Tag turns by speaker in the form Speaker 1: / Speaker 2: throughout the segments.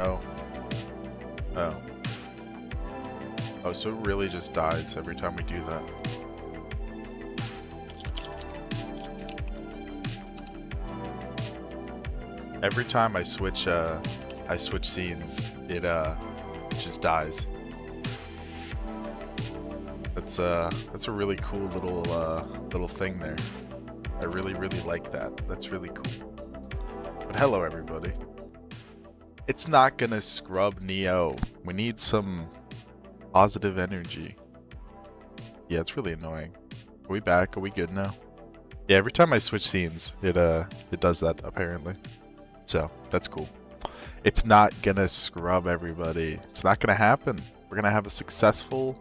Speaker 1: Oh. Oh. Oh, so it really just dies every time we do that. Every time I switch scenes, it just dies. That's a really cool little thing there. I really like that. That's really cool. But hello everybody. It's not gonna scrub Neo. We need some positive energy. Yeah, it's really annoying. Are we back? Are we good now? Yeah, every time I switch scenes, it does that apparently. So that's cool. It's not gonna scrub everybody. It's not gonna happen. We're gonna have a successful,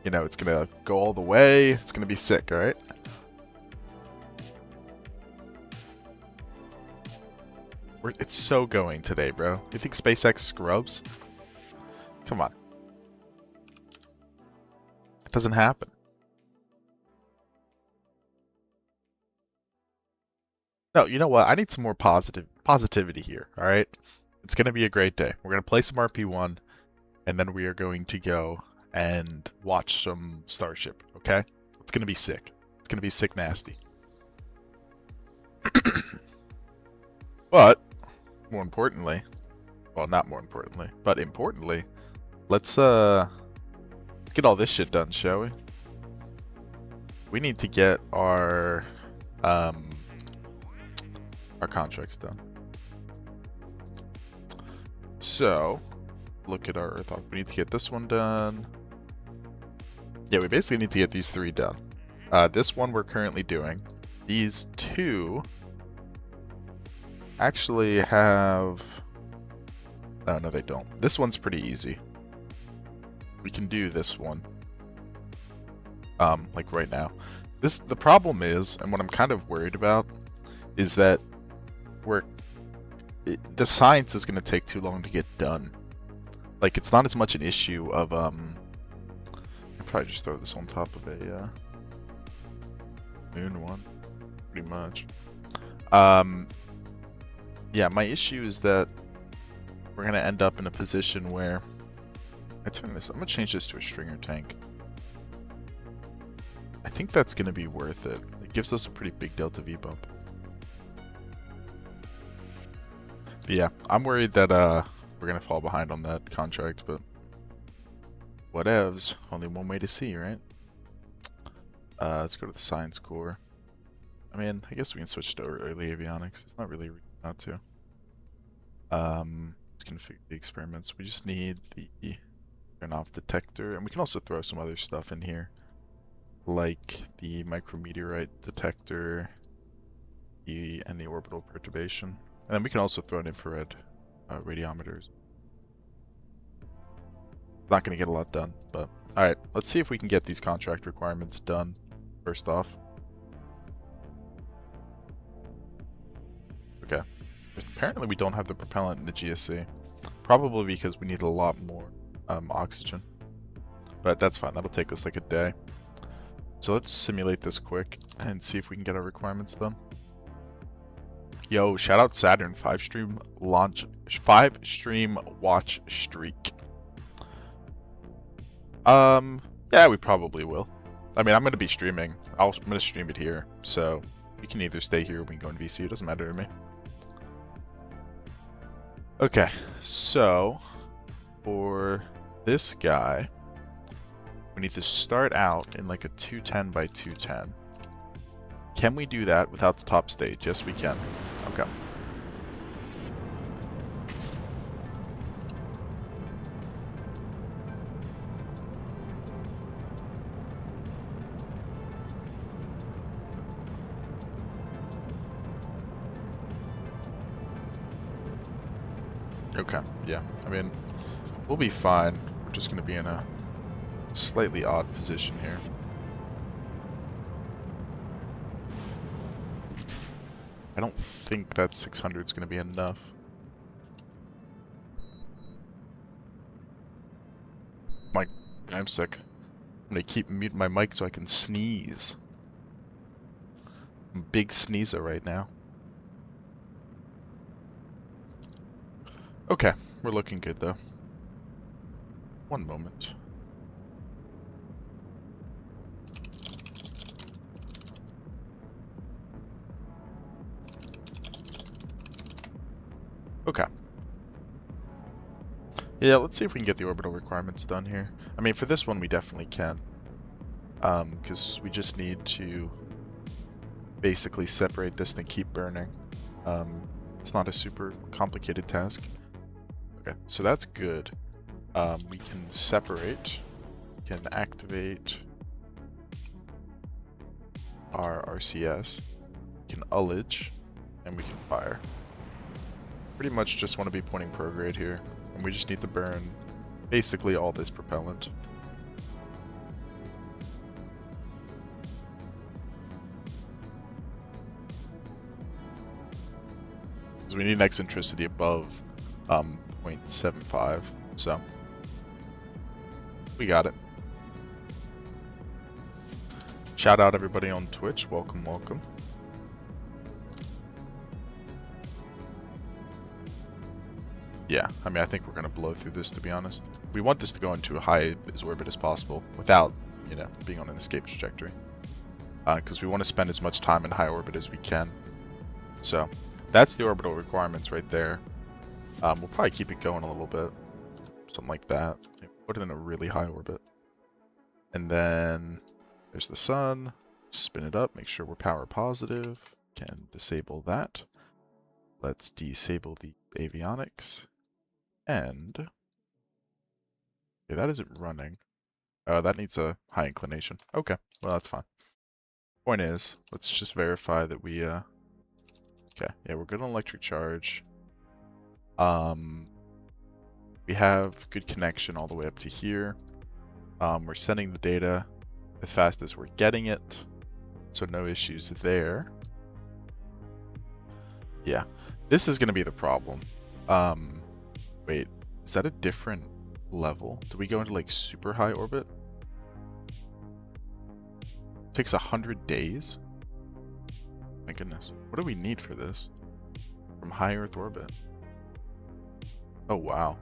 Speaker 1: you know, it's gonna go all the way. It's gonna be sick, alright? It's so going today, bro. You think SpaceX scrubs? Come on. It doesn't happen. No, you know what? I need some more positivity here, alright? It's going to be a great day. We're going to play some RP-1, and then we are going to go and watch some Starship, okay? It's going to be sick. It's going to be sick nasty. But more importantly, well, not more importantly, but importantly, let's get all this shit done, shall we? We need to get our contracts done. So, look at our Earth Hawk. We need to get this one done. Yeah, we basically need to get these 3 done. This one we're currently doing. These 2 actually have... Oh, no, they don't. This one's pretty easy. We can do this one. Like right now. The problem is, and what I'm kind of worried about, is that the science is going to take too long to get done. Like, it's not as much an issue of, I'll probably just throw this on top of a, moon one, pretty much. Yeah, my issue is that we're going to end up in a position where, I'm going to change this to a stringer tank. I think that's going to be worth it. It gives us a pretty big Delta V bump. But yeah, I'm worried that we're going to fall behind on that contract, but whatevs. Only one way to see, right? Let's go to the science core. I mean, I guess we can switch to early avionics. It's not really not to. Let's configure the experiments. We just need the turn off detector, and we can also throw some other stuff in here. like the micrometeorite detector and the orbital perturbation. And then we can also throw in infrared radiometers. Not going to get a lot done, but alright, let's see if we can get these contract requirements done first off. Okay. Apparently we don't have the propellant in the GSC. Probably because we need a lot more oxygen. But that's fine, that'll take us like a day. So let's simulate this quick and see if we can get our requirements done. Yo, shout out Saturn, 5-stream watch streak. Yeah, we probably will. I mean, I'm going to be streaming. I'm going to stream it here. So we can either stay here or we can go in VC. It doesn't matter to me. Okay, so for this guy, we need to start out in like a 210 by 210. Can we do that without the top stage? Yes, we can. Okay. Okay, yeah. I mean, we'll be fine. We're just going to be in a slightly odd position here. I don't think that 600 is going to be enough. I'm sick. I'm going to keep muting my mic so I can sneeze. I'm a big sneezer right now. Okay, we're looking good though. One moment. Okay. Yeah, let's see if we can get the orbital requirements done here. I mean, for this one, we definitely can. Because we just need to basically separate this and keep burning. It's not a super complicated task. Okay, so that's good. We can separate, we can activate our RCS, we can ullage, and we can fire. Pretty much just want to be pointing prograde here, and we just need to burn basically all this propellant. Because we need an eccentricity above 0.75, so we got it. Shout out everybody on Twitch, welcome, welcome. Yeah, I mean, I think we're going to blow through this, to be honest. We want this to go into a high as orbit as possible without, you know, being on an escape trajectory. Because we want to spend as much time in high orbit as we can. So, that's the orbital requirements right there. We'll probably keep it going a little bit. Something like that. Put it in a really high orbit. And then, there's the sun. Spin it up, make sure we're power positive. Can disable that. Let's disable the avionics. And okay, that isn't running. That needs a high inclination. Okay, well that's fine. Point is, let's just verify that we okay, yeah, we're good on electric charge. We have good connection all the way up to here. We're sending the data as fast as we're getting it, so no issues there. Yeah, this is gonna be the problem. Wait, is that a different level? Do we go into like super high orbit? Takes 100 days? My goodness. What do we need for this? From high Earth orbit. Oh, wow.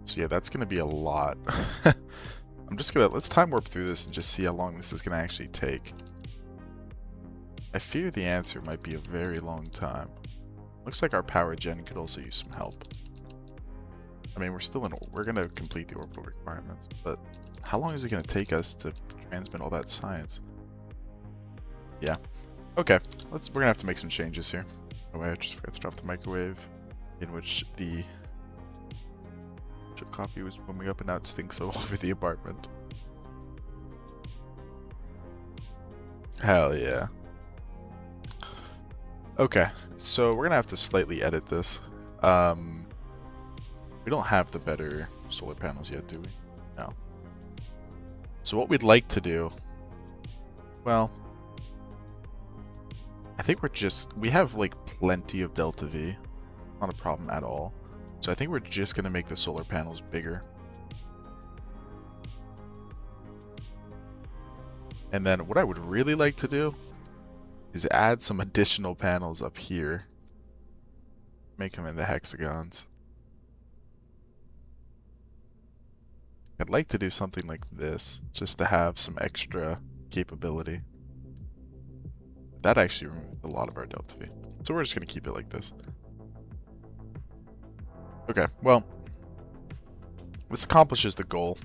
Speaker 1: So yeah, that's gonna be a lot. I'm just gonna, let's time warp through this and just see how long this is gonna actually take. I fear the answer might be a very long time. Looks like our power gen could also use some help. I mean, we're gonna complete the orbital requirements, but how long is it gonna take us to transmit all that science? Yeah. Okay, we're gonna have to make some changes here. Oh wait, I just forgot to drop the microwave, in which the coffee was warming up and now it stinks all over the apartment. Hell yeah. Okay, so we're gonna have to slightly edit this. We don't have the better solar panels yet, do we? No. So what we'd like to do, well, I think we have like plenty of delta V. Not a problem at all. So I think we're just gonna make the solar panels bigger. And then what I would really like to do is add some additional panels up here. Make them in the hexagons. I'd like to do something like this, just to have some extra capability. That actually removed a lot of our delta V. So we're just going to keep it like this. Okay, well, this accomplishes the goal.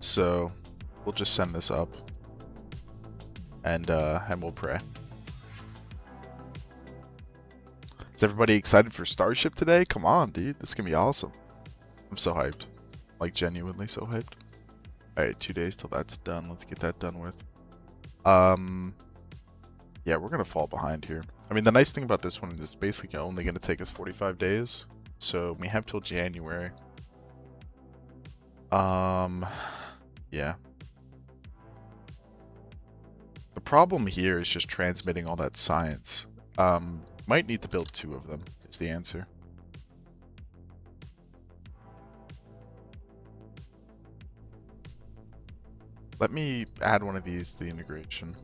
Speaker 1: So we'll just send this up. And we'll pray. Is everybody excited for Starship today? Come on, dude. This is going to be awesome. I'm so hyped. Like, genuinely so hyped. Alright, 2 days till that's done. Let's get that done with. Yeah, we're going to fall behind here. I mean, the nice thing about this one is it's basically only going to take us 45 days. So we have till January. Yeah. The problem here is just transmitting all that science. Might need to build 2 of them, is the answer. Let me add one of these to the integration.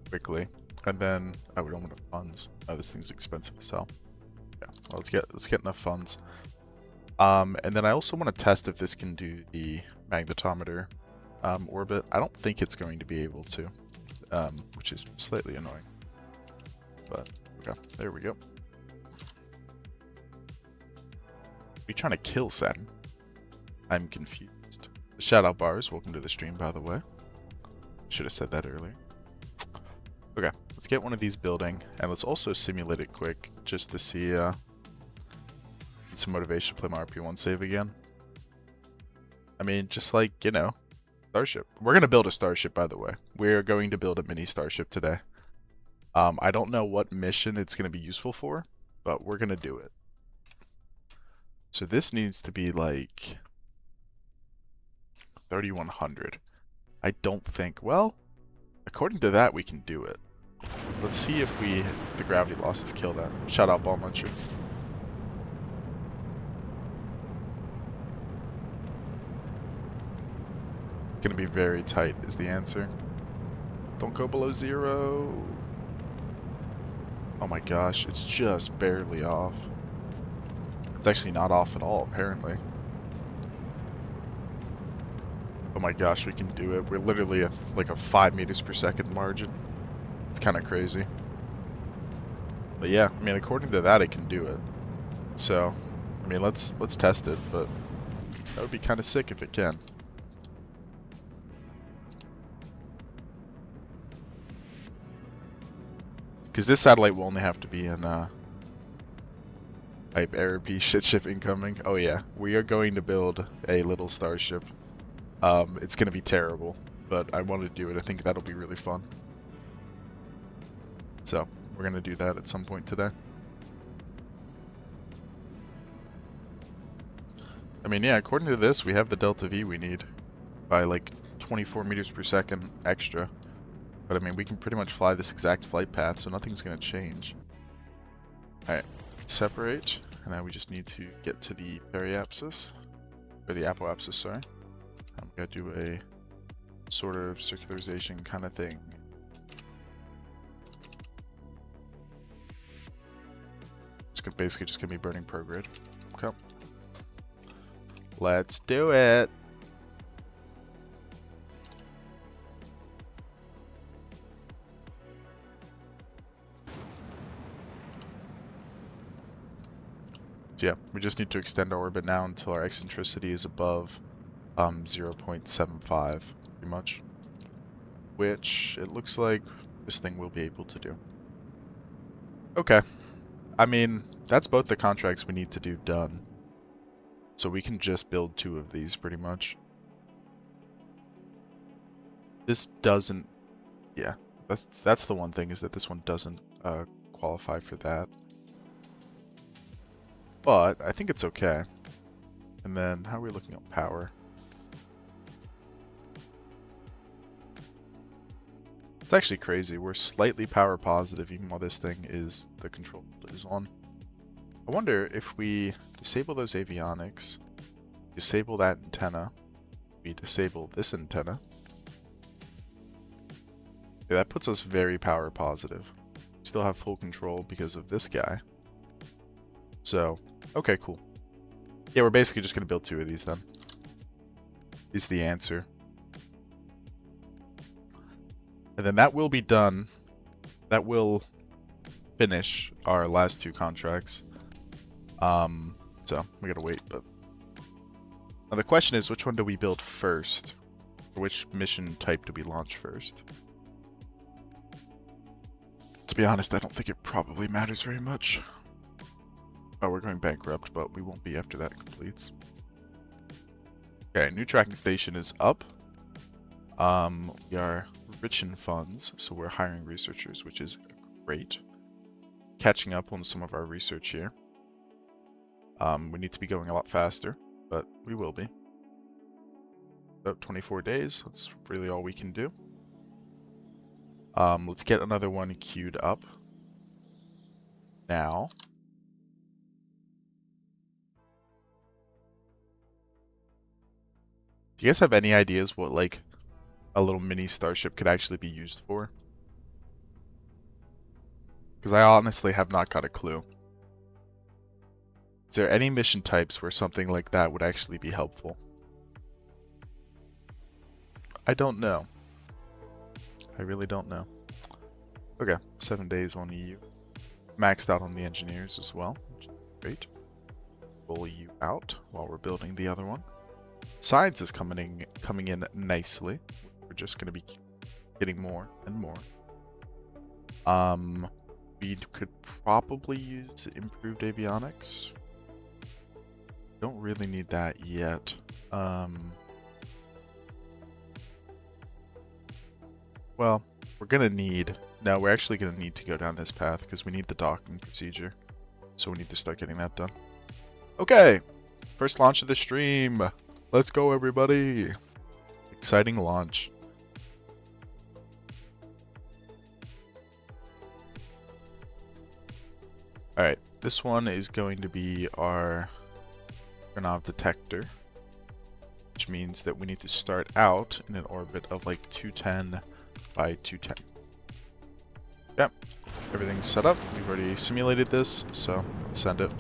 Speaker 1: Quickly. And then, oh, we don't want enough funds. Oh, this thing's expensive as hell. Yeah, well, let's get enough funds. And then I also want to test if this can do the magnetometer orbit. I don't think it's going to be able to, which is slightly annoying. But, okay, there we go. Are we trying to kill Saturn? I'm confused. Shout out Bars, welcome to the stream, by the way. Should have said that earlier. Okay, let's get one of these building, and let's also simulate it quick, just to see, get some motivation to play my RP-1 save again. I mean, just like, you know, Starship. We're going to build a Starship, by the way. We're going to build a mini Starship today. I don't know what mission it's going to be useful for, but we're going to do it. So this needs to be like 3,100. I don't think, well, according to that, we can do it. Let's see if the gravity losses kill that. Shout out Ball Muncher. Gonna be very tight is the answer. Don't go below 0. Oh my gosh, it's just barely off. It's actually not off at all, apparently. Oh my gosh, we can do it. We're literally at like a 5 meters per second margin. It's kind of crazy. But yeah, I mean, according to that, it can do it. So, I mean, let's test it, but that would be kind of sick if it can. Because this satellite will only have to be in type RP ship incoming. Oh yeah, we are going to build a little starship. It's going to be terrible, but I want to do it. I think that'll be really fun. So, we're going to do that at some point today. I mean, yeah, according to this, we have the delta V we need by like 24 meters per second extra. But I mean, we can pretty much fly this exact flight path, so nothing's going to change. Alright, separate, and now we just need to get to the periapsis, or the apoapsis, sorry. I'm going to do a sort of circularization kind of thing. It's basically just going to be burning prograde. Okay. Let's do it! So yeah, we just need to extend our orbit now until our eccentricity is above 0.75, pretty much. Which, it looks like this thing will be able to do. Okay. I mean, that's both the contracts we need to do done. So we can just build 2 of these, pretty much. This doesn't, yeah, that's the one thing, is that this one doesn't qualify for that. But I think it's okay. And then how are we looking at power? It's actually crazy. We're slightly power positive even while this thing is, the control is on. I wonder if we disable those avionics, disable that antenna, we disable this antenna. Yeah, that puts us very power positive. Still have full control because of this guy. So, okay, cool. Yeah, we're basically just going to build 2 of these then. Is the answer. And then that will be done. That will finish our last 2 contracts. So we gotta wait, but now the question is, which one do we build first? Or which mission type do we launch first? To be honest, I don't think it probably matters very much. Oh, we're going bankrupt, but we won't be after that completes. Okay, new tracking station is up. We are rich in funds, so we're hiring researchers, which is great. Catching up on some of our research here. We need to be going a lot faster, but we will be. About 24 days, that's really all we can do. Let's get another one queued up. Now. Do you guys have any ideas what, like, a little mini starship could actually be used for? Because I honestly have not got a clue. Is there any mission types where something like that would actually be helpful? I don't know. I really don't know. Okay, 7 days on EU. Maxed out on the engineers as well, which is great. Roll you out while we're building the other one. Science is coming in nicely. We're just going to be getting more and more. We could probably use improved avionics. Don't really need that yet. Well, we're gonna need... No, we're actually gonna need to go down this path because we need the docking procedure. So we need to start getting that done. Okay! First launch of the stream! Let's go, everybody! Exciting launch. Alright, this one is going to be our Granov detector, which means that we need to start out in an orbit of like 210 by 210. Yep, everything's set up. We've already simulated this, so let's send it.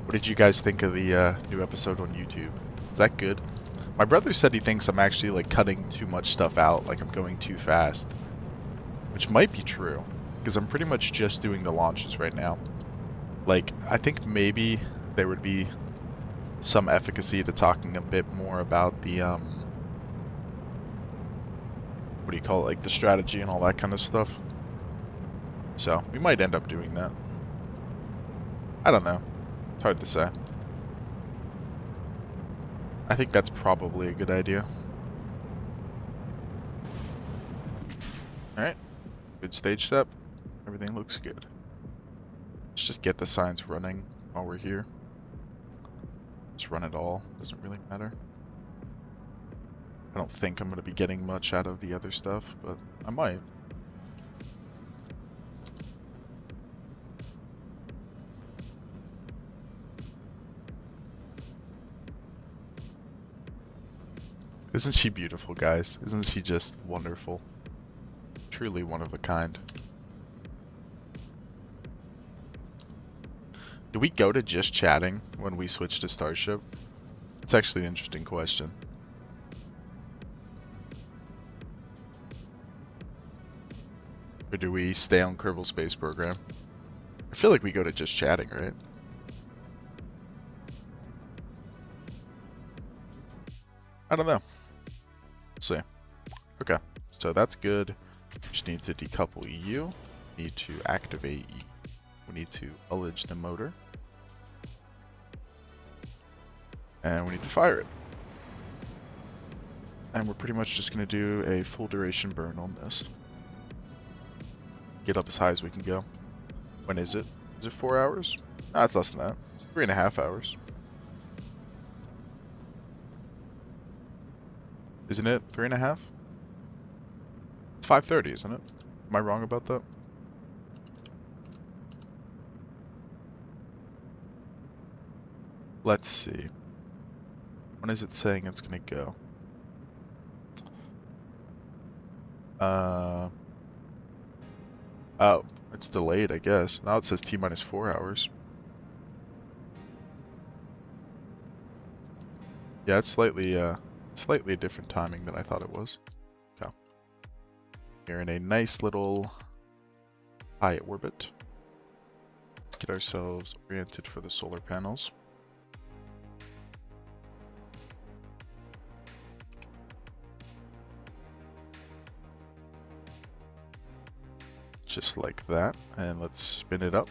Speaker 1: What did you guys think of the new episode on YouTube? Is that good? My brother said he thinks I'm actually like cutting too much stuff out, like I'm going too fast, which might be true. Because I'm pretty much just doing the launches right now. Like, I think maybe there would be some efficacy to talking a bit more about the, what do you call it, like the strategy and all that kind of stuff. So, we might end up doing that. I don't know. It's hard to say. I think that's probably a good idea. Alright. Good stage step. Everything looks good. Let's just get the signs running while we're here. Just run it all. Doesn't really matter. I don't think I'm going to be getting much out of the other stuff, but I might. Isn't she beautiful, guys? Isn't she just wonderful? Truly one of a kind. Do we go to just chatting when we switch to Starship? It's actually an interesting question. Or do we stay on Kerbal Space Program? I feel like we go to just chatting, right? I don't know. Let's see. Okay, so that's good. We just need to decouple EU. Need to activate EU. We need to ullage the motor. And we need to fire it. And we're pretty much just going to do a full duration burn on this. Get up as high as we can go. When is it? Is it 4 hours? No, it's less than that. It's 3.5 hours. Isn't it 3.5? It's 5:30, isn't it? Am I wrong about that? Let's see. When is it saying it's going to go? Oh, it's delayed, I guess. Now it says T-minus 4 hours. Yeah, it's slightly a different timing than I thought it was. Okay. We're in a nice little high orbit. Let's get ourselves oriented for the solar panels. Just like that, and let's spin it up.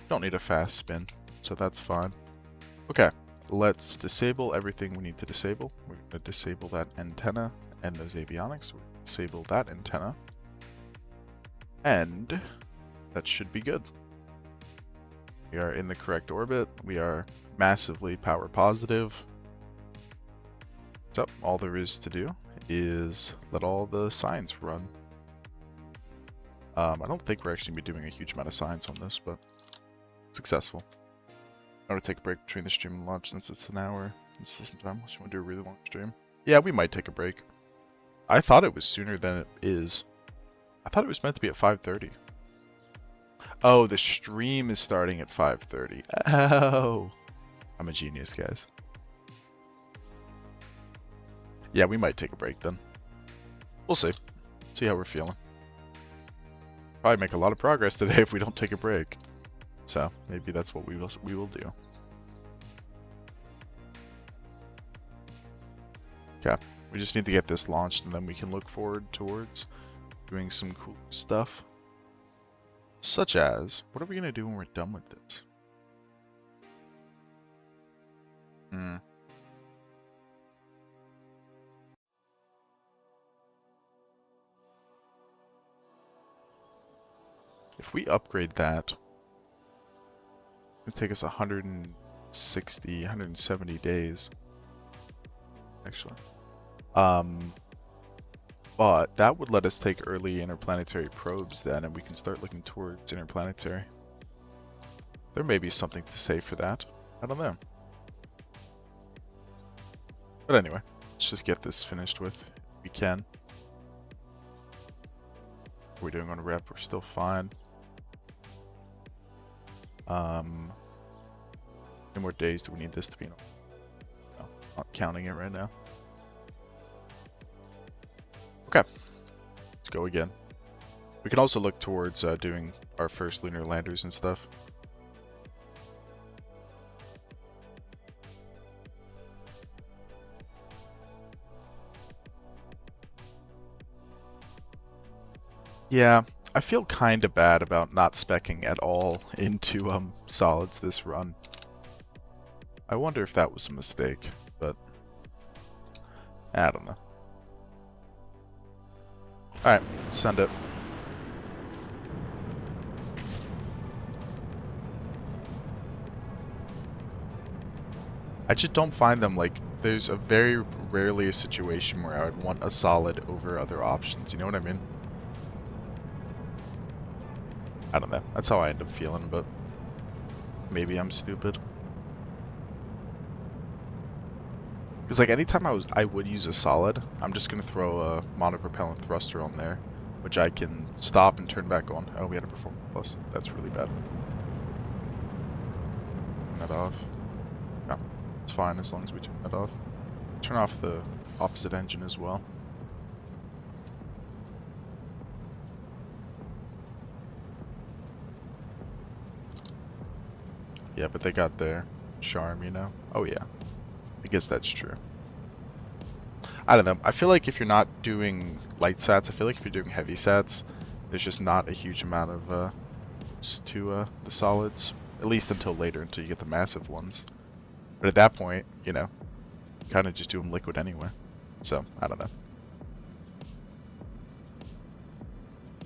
Speaker 1: Don't need a fast spin, so that's fine. Okay, let's disable everything we need to disable. We're going to disable that antenna and those avionics. We're going to disable that antenna. And that should be good. We are in the correct orbit. We are massively power positive. So all there is to do is let all the signs run. I don't think we're actually going to be doing a huge amount of science on this, but successful. I'm going to take a break between the stream and launch since it's an hour. This is some time. Unless you want to do a really long stream. Yeah, we might take a break. I thought it was sooner than it is. I thought it was meant to be at 5:30. Oh, the stream is starting at 5:30. Oh. I'm a genius, guys. Yeah, we might take a break then. We'll see. See how we're feeling. Probably make a lot of progress today if we don't take a break. So maybe that's what we will do. Okay, we just need to get this launched and then we can look forward towards doing some cool stuff. Such as, what are we going to do when we're done with this? If we upgrade that, it'll take us 160, 170 days. Actually. But that would let us take early interplanetary probes then, and we can start looking towards interplanetary. There may be something to say for that. I don't know. But anyway, let's just get this finished with. If we can. What are we doing on rep? We're still fine. How many more days do we need this to be? No, not counting it right now. Okay, let's go again. We can also look towards doing our first lunar landers and stuff. Yeah, I feel kind of bad about not speccing at all into solids this run. I wonder if that was a mistake, but I don't know. Alright, send it. I just don't find them, like, there's a very rarely a situation where I would want a solid over other options, you know what I mean? I don't know. That's how I end up feeling, but maybe I'm stupid. Because like anytime I would use a solid, I'm just gonna throw a monopropellant thruster on there, which I can stop and turn back on. Oh, we had a performance plus. That's really bad. Turn that off. No, it's fine as long as we turn that off. Turn off the opposite engine as well. Yeah, but they got their charm, you know? Oh, yeah. I guess that's true. I don't know. I feel like if you're not doing light sats, I feel like if you're doing heavy sats, there's just not a huge amount of to the solids. At least until later, until you get the massive ones. But at that point, you know, kind of just do them liquid anyway. So, I don't know.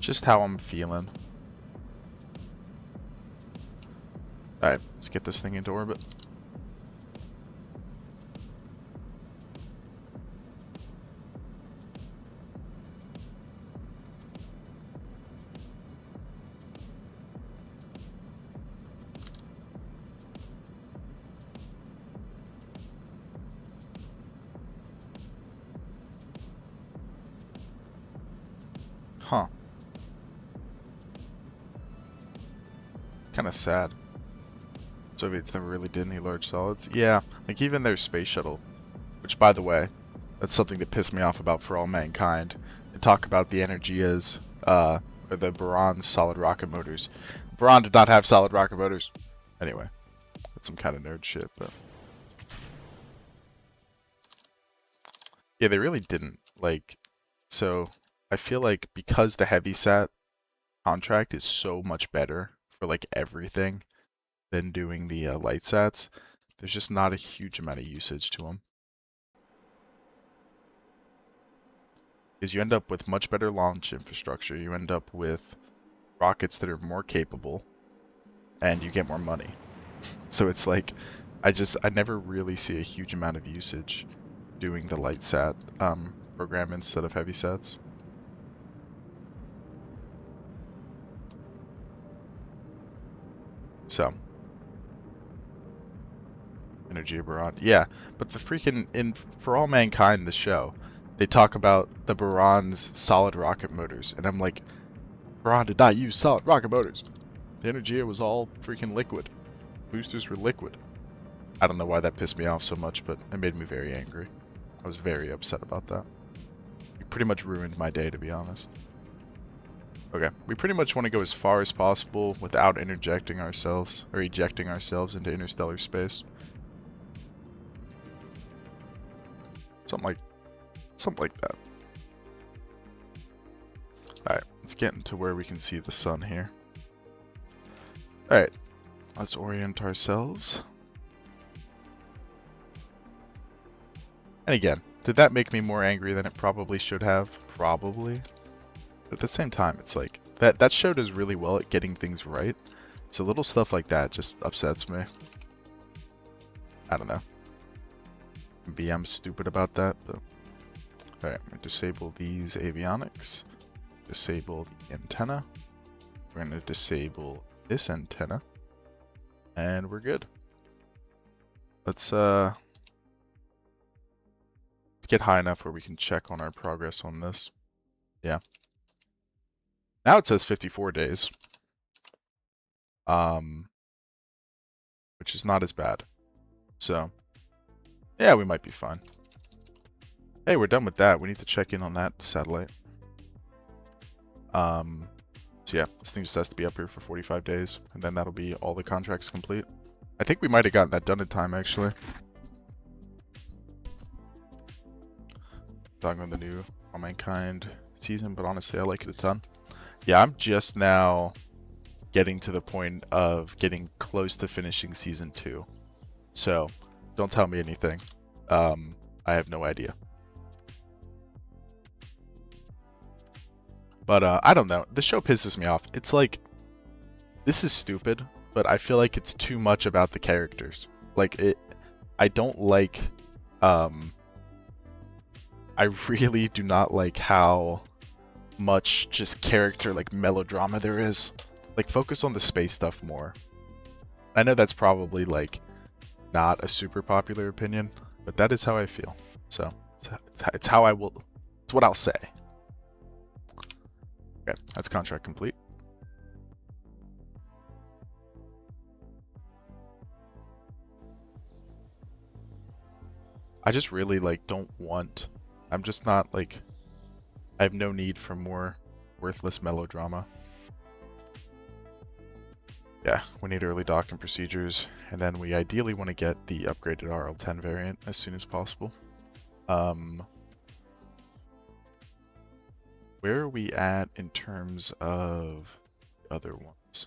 Speaker 1: Just how I'm feeling. Alright, let's get this thing into orbit. Huh. Kind of sad. Soviets never really did any large solids. Yeah, like even their space shuttle, which by the way, that's something that pissed me off about For All Mankind. They talk about the Energias, or the Baron's solid rocket motors. Baron did not have solid rocket motors. Anyway, that's some kind of nerd shit, but yeah, they really didn't. Like, so I feel like because the Heavysat contract is so much better for like everything than doing the LightSats, there's just not a huge amount of usage to them. Because you end up with much better launch infrastructure, you end up with rockets that are more capable, and you get more money. So it's like, I never really see a huge amount of usage doing the LightSat program instead of Heavysats. So, Energy Baron. Yeah, but the freaking, in For All Mankind, the show, they talk about the Baron's solid rocket motors, and I'm like, Baron did not use solid rocket motors. The Energia was all freaking liquid. Boosters were liquid. I don't know why that pissed me off so much, but it made me very angry. I was very upset about that. It pretty much ruined my day, to be honest. Okay, we pretty much want to go as far as possible without interjecting ourselves, or ejecting ourselves into interstellar space. Something like that. Alright, let's get into where we can see the sun here. Alright, let's orient ourselves. And again, did that make me more angry than it probably should have? Probably. But at the same time, it's like, that show does really well at getting things right. So little stuff like that just upsets me. I don't know. Maybe I'm stupid about that, but... Alright, I'm going to disable these avionics. Disable the antenna. We're going to disable this antenna. And we're good. Let's get high enough where we can check on our progress on this. Yeah. Now it says 54 days. Which is not as bad. So, yeah, we might be fine. Hey, we're done with that. We need to check in on that satellite. So yeah, this thing just has to be up here for 45 days, and then that'll be all the contracts complete. I think we might have gotten that done in time, actually. Talking about the new All Mankind season, but honestly, I like it a ton. Yeah, I'm just now getting to the point of getting close to finishing season 2. So, don't tell me anything. I have no idea. But I don't know. The show pisses me off. It's like, this is stupid, but I feel like it's too much about the characters. Like, I don't like, I really do not like how much just character, like, melodrama there is. Like, focus on the space stuff more. I know that's probably, like, not a super popular opinion, but that is how I feel. So, it's how I will, it's what I'll say. Okay, that's contract complete. I just really, like, don't want... I'm just not, like... I have no need for more worthless melodrama. Yeah, we need early docking procedures, and then we ideally want to get the upgraded RL-10 variant as soon as possible. Where are we at in terms of the other ones?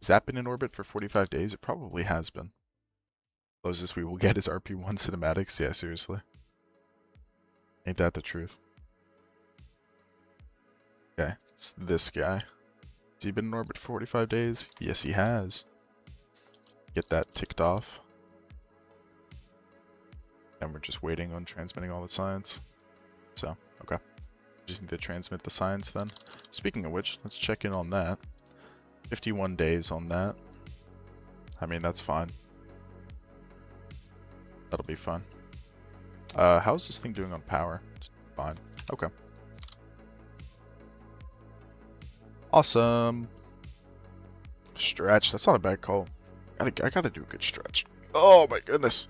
Speaker 1: Has that been in orbit for 45 days? It probably has been. Closest we will get is RP-1 cinematics. Yeah, seriously. Ain't that the truth? Okay, it's this guy. Has he been in orbit for 45 days? Yes, he has. Get that ticked off. And we're just waiting on transmitting all the science. So, okay. Just need to transmit the science then. Speaking of which, let's check in on that. 51 days on that. I mean, that's fine. That'll be fun. How's this thing doing on power? It's fine. Okay. Awesome. Stretch. That's not a bad call. I gotta do a good stretch. Oh my goodness.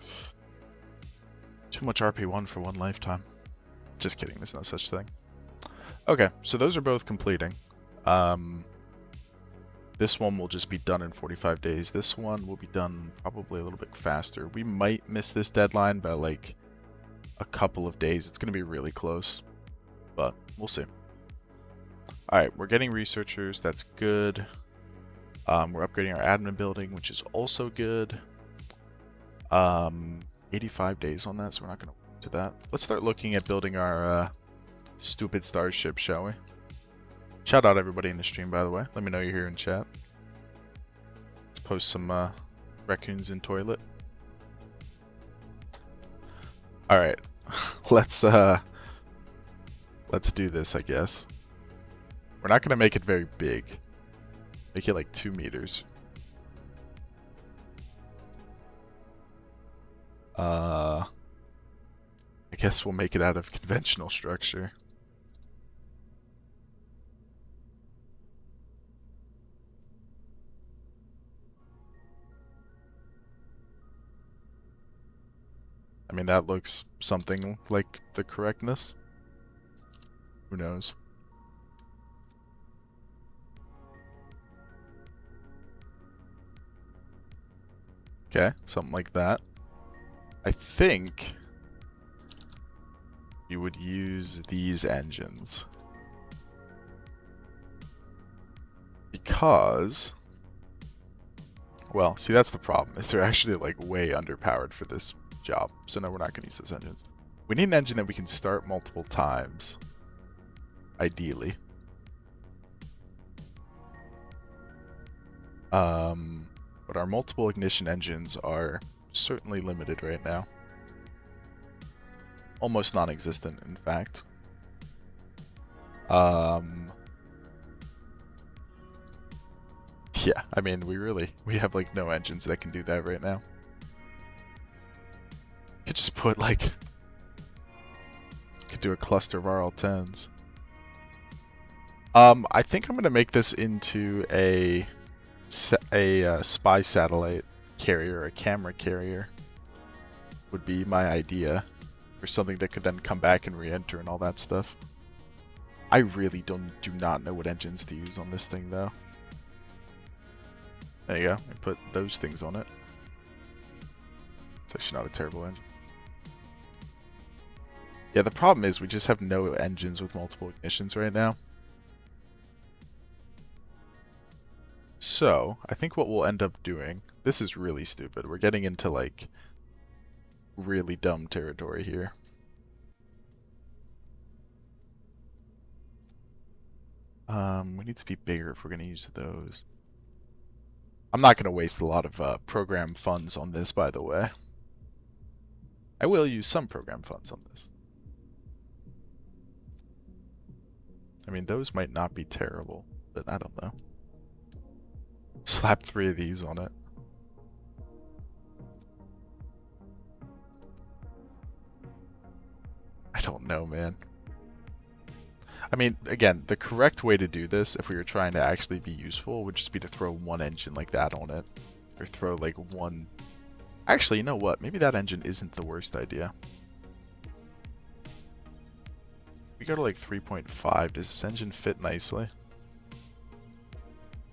Speaker 1: Too much RP-1 for one lifetime. Just kidding. There's no such thing. Okay, so those are both completing. This one will just be done in 45 days. This one will be done probably a little bit faster. We might miss this deadline by like a couple of days. It's going to be really close, but we'll see. All right, we're getting researchers. That's good. We're upgrading our admin building, which is also good. 85 days on that, so we're not going to do that. Let's start looking at building our stupid starship, shall we? Shout out everybody in the stream, by the way. Let me know you're here in chat. Let's post some raccoons in toilet. All right, let's do this, I guess. We're not gonna make it very big. Make it like 2 meters. I guess we'll make it out of conventional structure. I mean, that looks something like the correctness. Who knows? Okay, something like that. I think you would use these engines. Because, well, see, that's the problem, is they're actually like way underpowered for this job. So no, we're not going to use those engines. We need an engine that we can start multiple times, ideally. But our multiple ignition engines are certainly limited right now. Almost non-existent, in fact. Yeah, I mean, we have like no engines that can do that right now. Could just put like, could do a cluster of RL-10s. I think I'm gonna make this into a spy satellite carrier, a camera carrier. Would be my idea, or something that could then come back and re-enter and all that stuff. I really do not know what engines to use on this thing though. There you go. I put those things on it. It's actually not a terrible engine. Yeah, the problem is we just have no engines with multiple ignitions right now. So, I think what we'll end up doing, this is really stupid. We're getting into like really dumb territory here. We need to be bigger if we're going to use those. I'm not going to waste a lot of program funds on this, by the way. I will use some program funds on this. I mean, those might not be terrible, but I don't know. Slap 3 of these on it. I don't know, man. I mean, again, the correct way to do this, if we were trying to actually be useful, would just be to throw one engine like that on it. Or throw like one... Actually, you know what? Maybe that engine isn't the worst idea. We go to like 3.5. Does this engine fit nicely?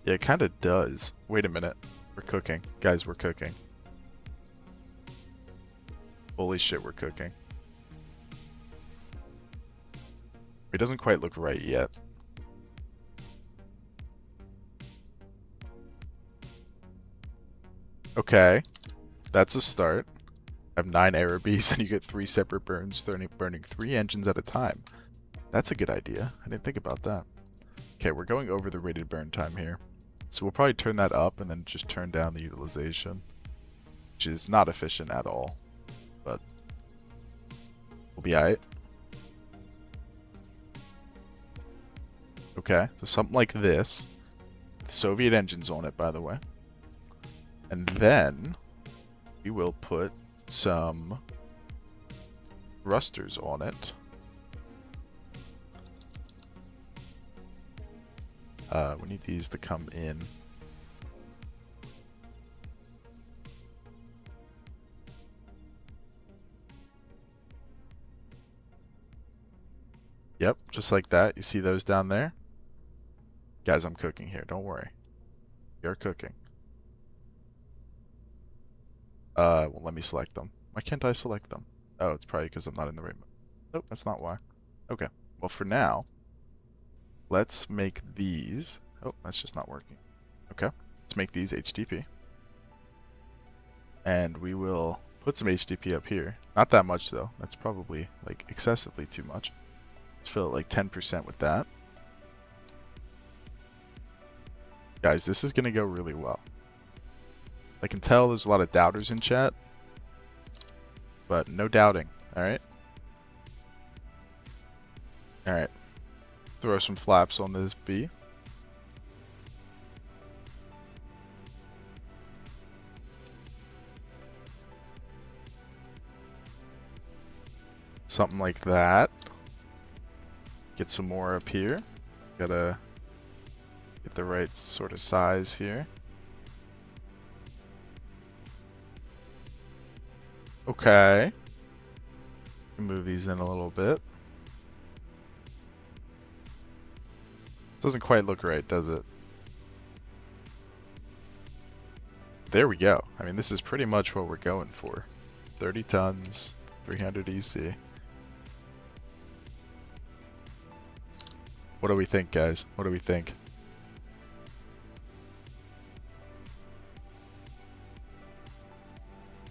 Speaker 1: Yeah, it kind of does. Wait a minute. We're cooking. Guys, we're cooking. Holy shit, we're cooking. It doesn't quite look right yet. Okay, that's a start. I have 9 ARBs and you get 3 separate burns, burning 3 engines at a time. That's a good idea. I didn't think about that. Okay, we're going over the rated burn time here. So we'll probably turn that up and then just turn down the utilization, which is not efficient at all, but we'll be alright. Okay, so something like this. Soviet engines on it, by the way. And then we will put some thrusters on it. We need these to come in. Yep, just like that. You see those down there? Guys, I'm cooking here. Don't worry. You're cooking. Well, let me select them. Why can't I select them? Oh, it's probably because I'm not in the right mode. Nope, that's not why. Okay. Well, for now, let's make these. Oh, that's just not working. Okay. Let's make these HTP. And we will put some HTP up here. Not that much, though. That's probably, like, excessively too much. Let's fill it like 10% with that. Guys, this is going to go really well. I can tell there's a lot of doubters in chat, but no doubting, alright? Alright. Throw some flaps on this B. Something like that. Get some more up here. Gotta get the right sort of size here. Okay. Move these in a little bit. Doesn't quite look right, does it? There we go. I mean, this is pretty much what we're going for. 30 tons, 300 EC. What do we think, guys? What do we think?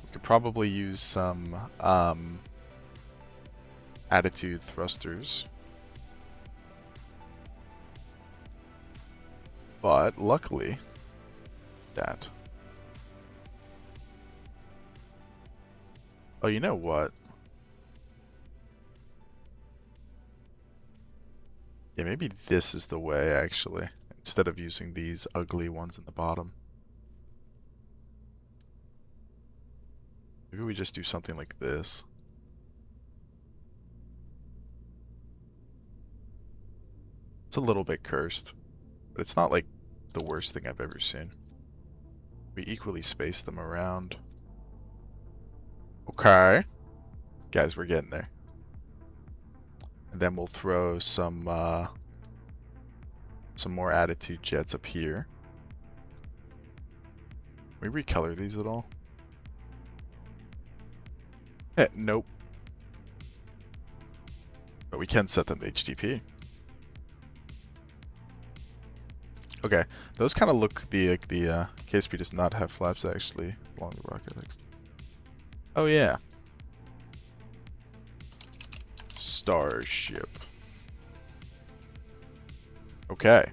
Speaker 1: We could probably use some attitude thrusters. But luckily, that. Oh, you know what? Yeah, maybe this is the way, actually, instead of using these ugly ones in the bottom. Maybe we just do something like this. It's a little bit cursed, but it's not like the worst thing I've ever seen. We equally space them around. Okay. Guys, we're getting there. And then we'll throw some more attitude jets up here. Can we recolor these at all? Nope. But we can set them to HTP. Okay, those kind of look the KSP does not have flaps actually along the rocket legs. Oh yeah. Starship. Okay.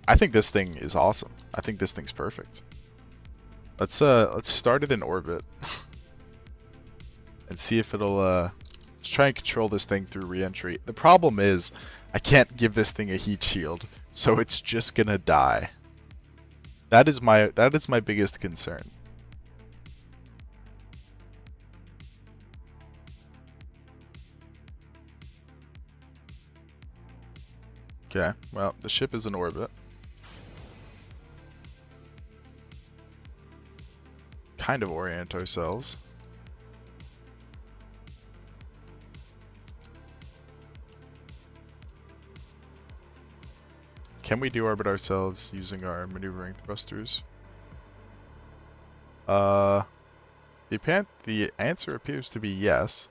Speaker 1: I think this thing is awesome. I think this thing's perfect. Let's start it in orbit. And see if it'll let's try and control this thing through re-entry. The problem is I can't give this thing a heat shield, so it's just gonna die. That is my biggest concern. Okay, well, the ship is in orbit. Kind of orient ourselves. Can we deorbit ourselves using our maneuvering thrusters? The answer appears to be yes.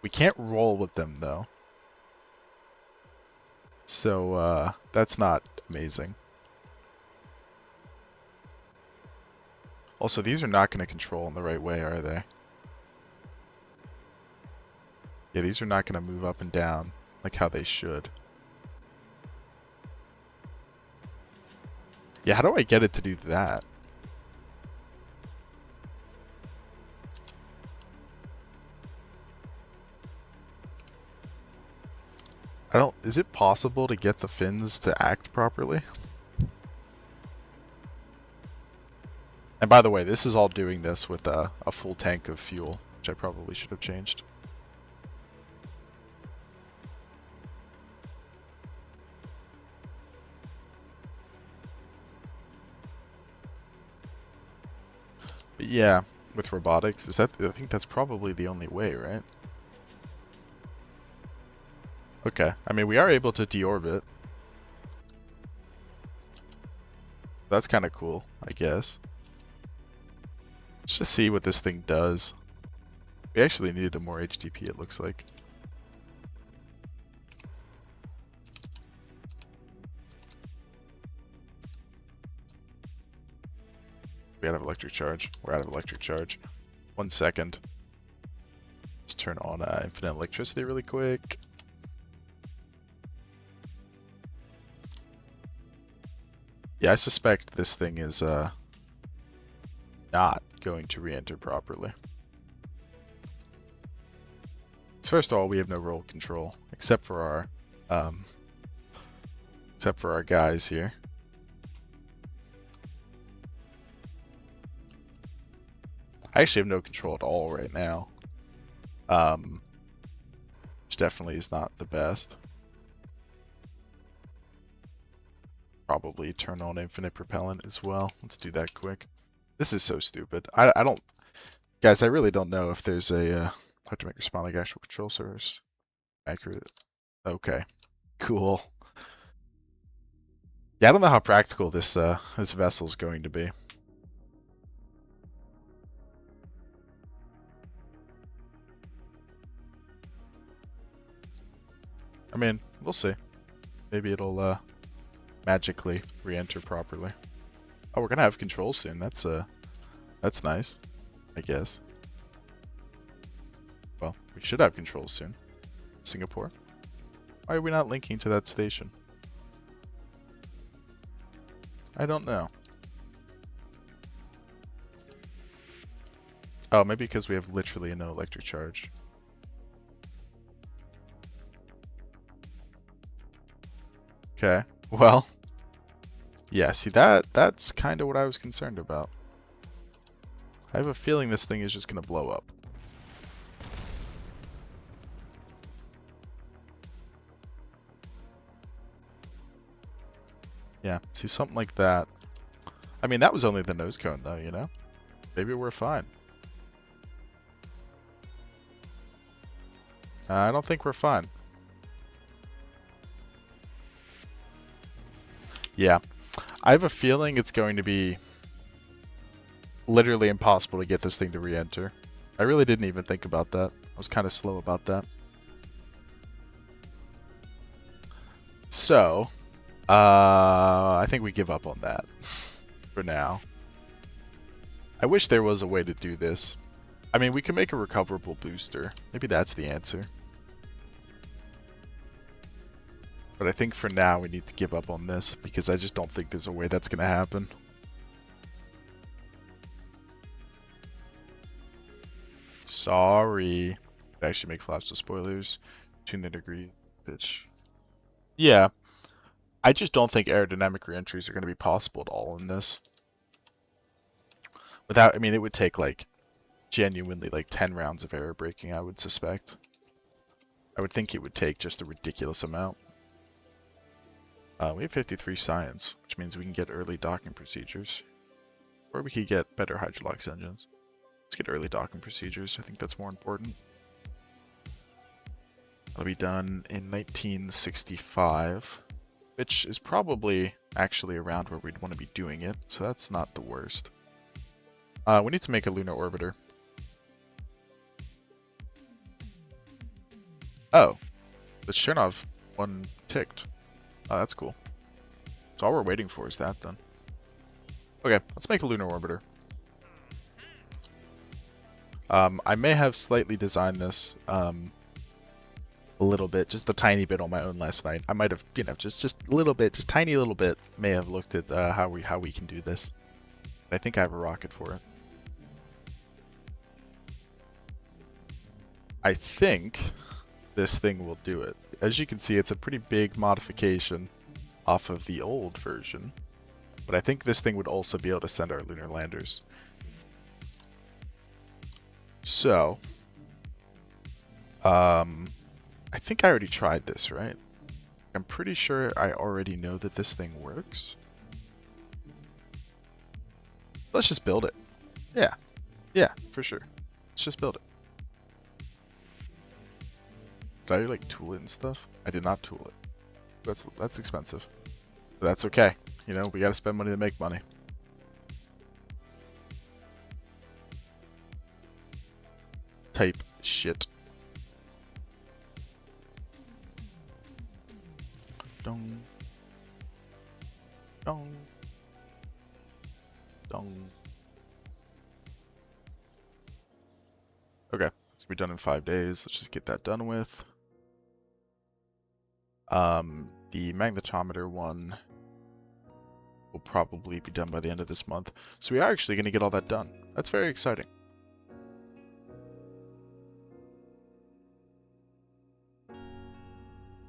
Speaker 1: We can't roll with them though. So, that's not amazing. Also, these are not going to control in the right way, are they? Yeah, these are not going to move up and down like how they should. Yeah, how do I get it to do that? I don't... Is it possible to get the fins to act properly? And by the way, this is all doing this with a full tank of fuel, which I probably should have changed. But yeah, with robotics, I think that's probably the only way, right? Okay, I mean, we are able to deorbit. That's kind of cool, I guess. Let's just see what this thing does. We actually needed a more HTP, it looks like. We out of electric charge. We're out of electric charge. 1 second. Let's turn on infinite electricity really quick. Yeah, I suspect this thing is not going to re-enter properly. So first of all, we have no roll control except for our guys here. I actually have no control at all right now. Which definitely is not the best. Probably turn on infinite propellant as well. Let's do that quick. This is so stupid. I don't... Guys, I really don't know if there's a... how to make respond like actual control source. Accurate. Okay. Cool. Yeah, I don't know how practical this this vessel's going to be. I mean, we'll see. Maybe it'll magically re-enter properly. Oh, we're gonna have control soon. That's nice, I guess. Well, we should have control soon. Singapore. Why are we not linking to that station? I don't know. Oh, maybe because we have literally no electric charge. Okay. Well. Yeah, see that's kind of what I was concerned about. I have a feeling this thing is just going to blow up. Yeah, see something like that. I mean, that was only the nose cone though, you know? Maybe we're fine. I don't think we're fine. Yeah. I have a feeling it's going to be literally impossible to get this thing to re-enter. I really didn't even think about that. I was kind of slow about that. So, I think we give up on that for now. I wish there was a way to do this. I mean, we can make a recoverable booster. Maybe that's the answer. But I think for now we need to give up on this because I just don't think there's a way that's going to happen. Sorry. Actually make flaps to spoilers. Tune the degree. Bitch. Yeah. I just don't think aerodynamic reentries are going to be possible at all in this. Without, I mean, it would take like genuinely like 10 rounds of air braking, I would suspect. I would think it would take just a ridiculous amount. We have 53 science, which means we can get early docking procedures. Or we could get better hydrolox engines. Let's get early docking procedures. I think that's more important. That'll be done in 1965, which is probably actually around where we'd want to be doing it, so that's not the worst. We need to make a lunar orbiter. Oh, the Chernov one ticked. Oh, that's cool. So all we're waiting for is that then. Okay, let's make a lunar orbiter. I may have slightly designed this a little bit, just a tiny bit on my own last night. I might have, you know, just a little bit, just tiny little bit, may have looked at how we can do this. I think I have a rocket for it. I think this thing will do it. As you can see, it's a pretty big modification off of the old version, but I think this thing would also be able to send our lunar landers. So, I think I already tried this, right? I'm pretty sure I already know that this thing works. Let's just build it. Yeah. Yeah, for sure. Let's just build it. Did I like tool it and stuff? I did not tool it. That's expensive. But that's okay. You know, we gotta spend money to make money. Type shit. Dong. Dong. Dong. Okay, it's gonna be done in 5 days. Let's just get that done with. The magnetometer one will probably be done by the end of this month. So we are actually gonna get all that done. That's very exciting.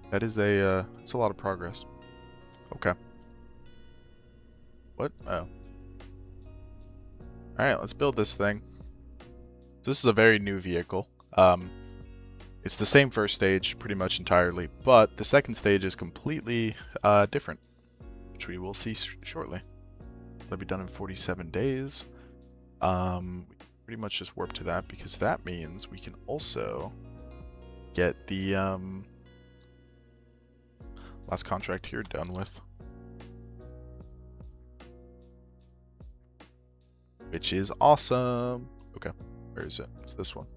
Speaker 1: That is it's a lot of progress. Okay. What? Oh. Alright, let's build this thing. So this is a very new vehicle. It's the same first stage pretty much entirely, but the second stage is completely different, which we will see shortly. It'll be done in 47 days. We pretty much just warp to that because that means we can also get the last contract here done with, which is awesome. Okay, where is it? It's this one.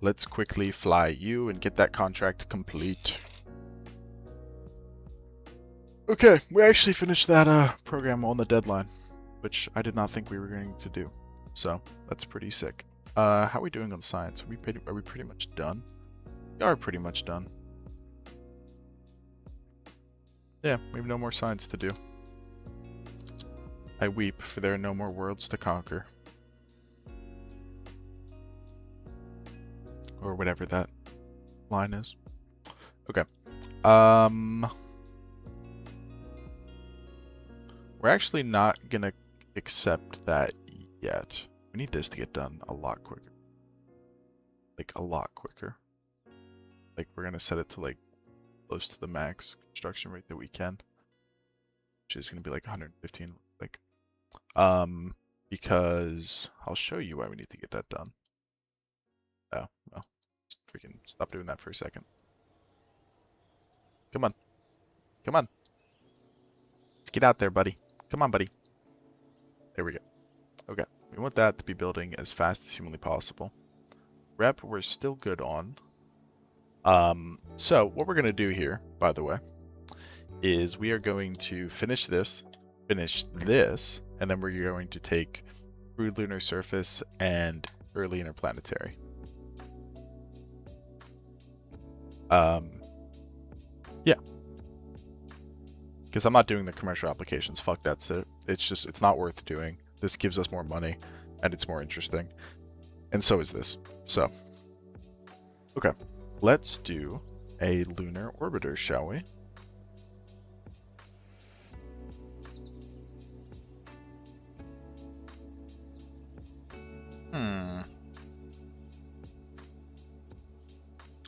Speaker 1: Let's quickly fly you and get that contract complete. Okay, we actually finished that program on the deadline, which I did not think we were going to do. So that's pretty sick. How are we doing on science? Are we pretty much done? We are pretty much done. Yeah, we have no more science to do. I weep, for there are no more worlds to conquer. Or whatever that line is. Okay. We're actually not gonna accept that yet. We need this to get done a lot quicker. Like, a lot quicker. Like, we're gonna set it to, like, close to the max construction rate that we can. Which is gonna be, like, 115, like. Because I'll show you why we need to get that done. Oh, well. Freaking stop doing that for a second. Come on. Come on. Let's get out there, buddy. Come on, buddy. There we go. Okay. We want that to be building as fast as humanly possible. Rep, we're still good on. So, what we're going to do here, by the way, is we are going to finish this, and then we're going to take crude lunar surface and early interplanetary. Yeah. Because I'm not doing the commercial applications. Fuck that's it. It's not worth doing. This gives us more money, and it's more interesting. And so is this. So, okay. Let's do a lunar orbiter, shall we?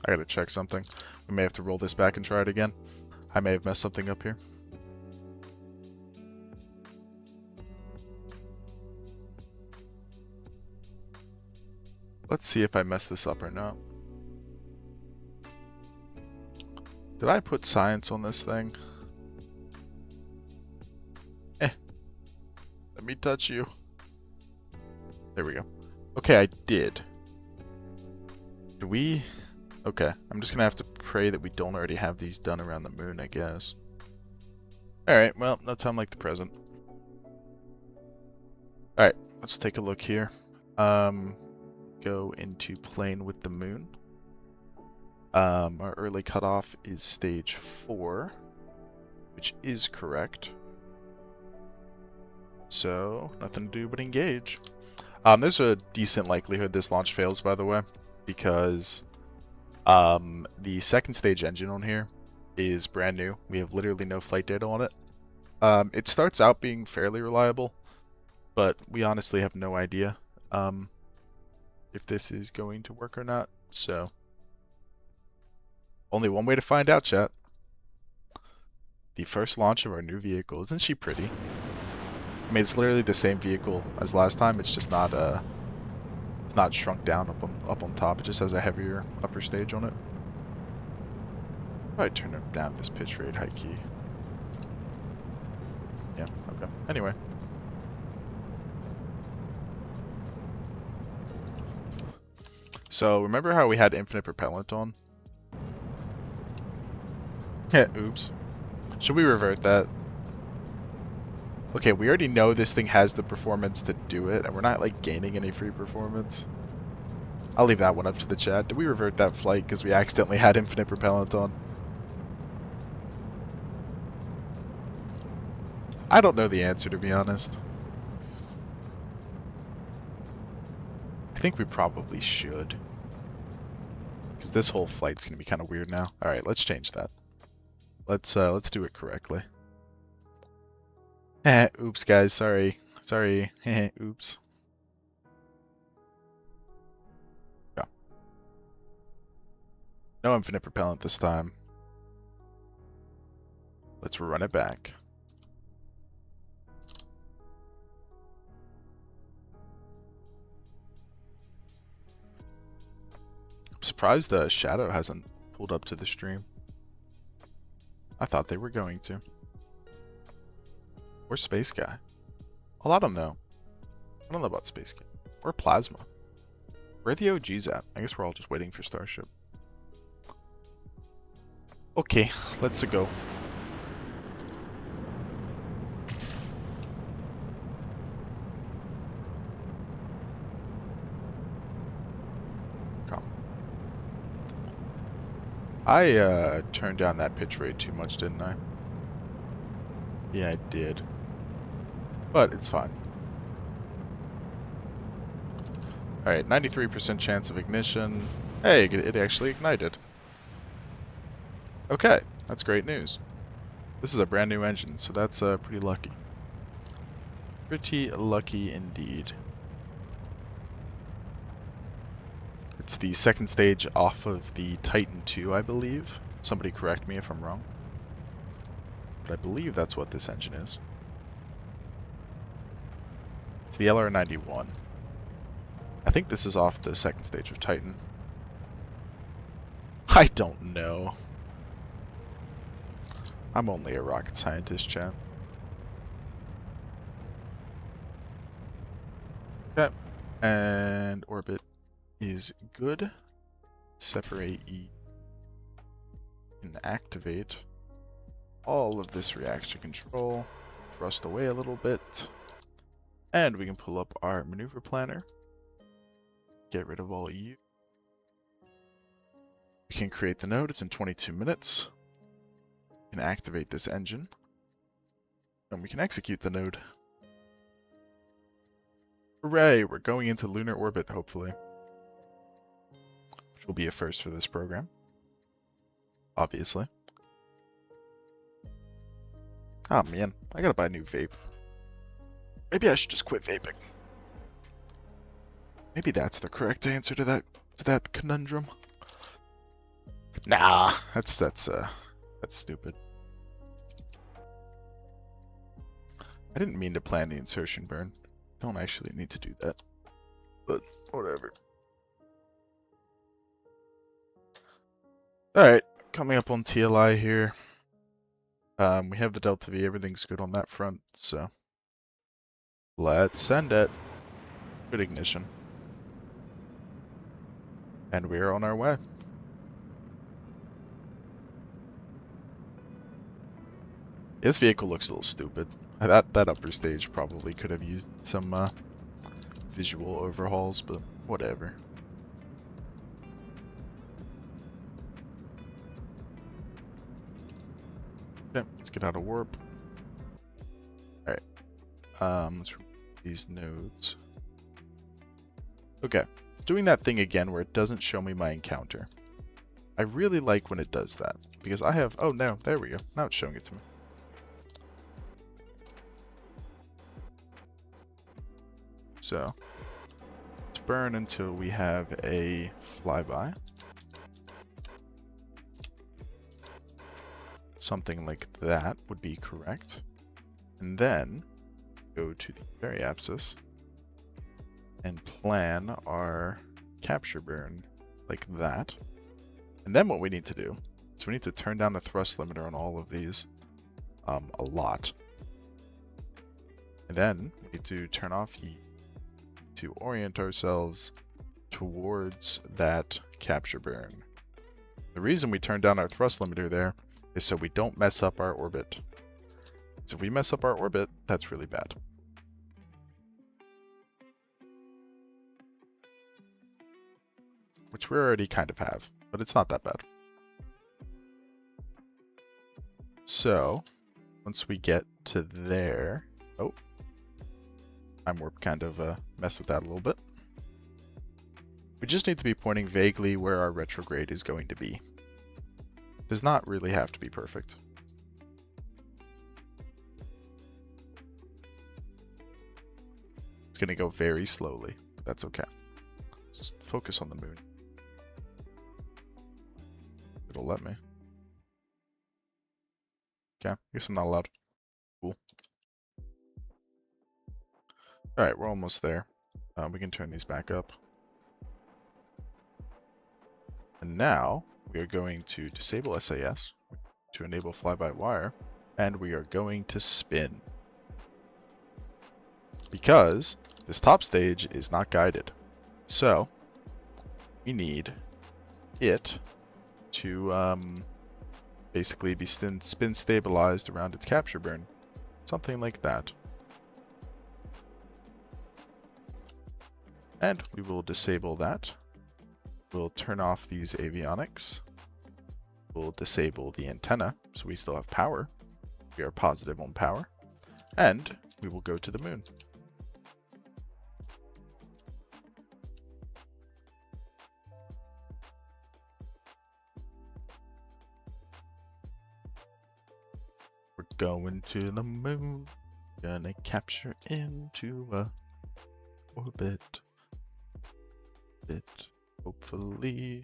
Speaker 1: I gotta check something. We may have to roll this back and try it again. I may have messed something up here. Let's see if I messed this up or not. Did I put science on this thing? Let me touch you. There we go. Okay, I did. Do we... Okay, I'm just gonna have to pray that we don't already have these done around the moon, I guess. Alright, well, no time like the present. Alright, let's take a look here. go into plane with the moon. Our early cutoff is stage 4, which is correct. So, nothing to do but engage. There's a decent likelihood this launch fails, by the way, because the second stage engine on here is brand new. We have literally no flight data on it. It starts out being fairly reliable, but we honestly have no idea if this is going to work or not. So, only one way to find out, chat. The first launch of our new vehicle. Isn't she pretty? I mean, it's literally the same vehicle as last time. It's just not it's not shrunk down up on top. It just has a heavier upper stage on it. Probably turn down this pitch rate high key. Yeah. Okay. Anyway. So remember how we had infinite propellant on? Yeah. Oops. Should we revert that? Okay, we already know this thing has the performance to do it, and we're not, like, gaining any free performance. I'll leave that one up to the chat. Did we revert that flight because we accidentally had infinite propellant on? I don't know the answer, to be honest. I think we probably should. Because this whole flight's going to be kind of weird now. Alright, let's change that. Let's do it correctly. Oops, guys. Sorry. Sorry. Oops. Yeah. No infinite propellant this time. Let's run it back. I'm surprised the Shadow hasn't pulled up to the stream. I thought they were going to. Or Space Guy. A lot of them, though. I don't know about Space Guy. Or Plasma. Where are the OGs at? I guess we're all just waiting for Starship. Okay, let's go. Come. I turned down that pitch rate too much, didn't I? Yeah, I did. But it's fine. Alright, 93% chance of ignition. Hey, it actually ignited. Okay, that's great news. This is a brand new engine, so that's pretty lucky. Pretty lucky indeed. It's the second stage off of the Titan II, I believe. Somebody correct me if I'm wrong. But I believe that's what this engine is. It's the LR91. I think this is off the second stage of Titan. I don't know. I'm only a rocket scientist, chat. Okay. And orbit is good. Separate E. And activate all of this reaction control. Thrust away a little bit. And we can pull up our maneuver planner. Get rid of all EU. We can create the node. It's in 22 minutes. We can activate this engine. And we can execute the node. Hooray! We're going into lunar orbit, hopefully. Which will be a first for this program. Obviously. Oh man, I gotta buy a new vape. Maybe I should just quit vaping. Maybe that's the correct answer to that conundrum. Nah, that's stupid. I didn't mean to plan the insertion burn. Don't actually need to do that. But whatever. Alright, coming up on TLI here. We have the Delta V, everything's good on that front, so let's send it. Good ignition. And we're on our way. This vehicle looks a little stupid. That upper stage probably could have used some visual overhauls, but whatever. Okay, let's get out of warp. Alright. Let's remove these nodes. Okay. It's doing that thing again where it doesn't show me my encounter. I really like when it does that. Because I have... Oh, no. There we go. Now it's showing it to me. So, let's burn until we have a flyby. Something like that would be correct. And then go to the variaxis and plan our capture burn like that. And then what we need to do is we need to turn down the thrust limiter on all of these a lot. And then we need to turn off heat to orient ourselves towards that capture burn. The reason we turn down our thrust limiter there is so we don't mess up our orbit. So if we mess up our orbit, that's really bad. Which we already kind of have, but it's not that bad. So, once we get to there... Oh. Time warp kind of messed with that a little bit. We just need to be pointing vaguely where our retrograde is going to be. Does not really have to be perfect. It's going to go very slowly, but that's okay. Just focus on the moon. It'll let me. Okay, I guess I'm not allowed. Cool. Alright, we're almost there. We can turn these back up. And now, we are going to disable SAS to enable fly-by-wire, and we are going to spin. Because this top stage is not guided. So, we need it to basically be spin stabilized around its capture burn. Something like that. And we will disable that. We'll turn off these avionics. We'll disable the antenna, so we still have power. We are positive on power. And we will go to the moon. We're going to the moon. Gonna capture into a orbit. Hopefully,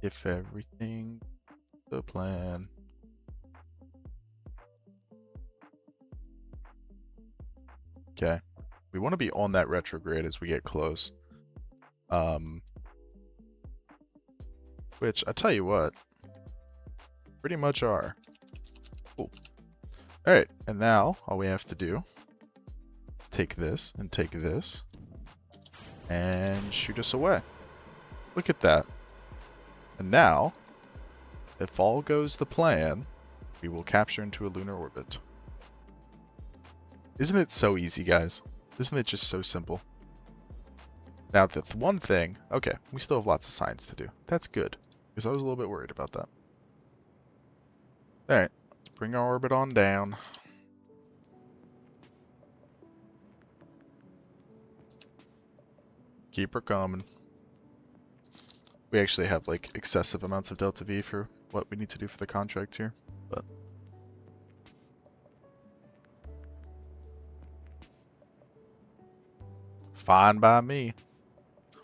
Speaker 1: if everything the plan. Okay, we want to be on that retrograde as we get close. Which I tell you what, pretty much are. Cool. All right, and now all we have to do is take this and take this and shoot us away. Look at that. And now, if all goes to plan, we will capture into a lunar orbit. Isn't it so easy, guys? Isn't it just so simple? Now, the one thing... Okay, we still have lots of science to do. That's good, because I was a little bit worried about that. Alright, let's bring our orbit on down. Keep her coming. We actually have, like, excessive amounts of delta V for what we need to do for the contract here, but... Fine by me.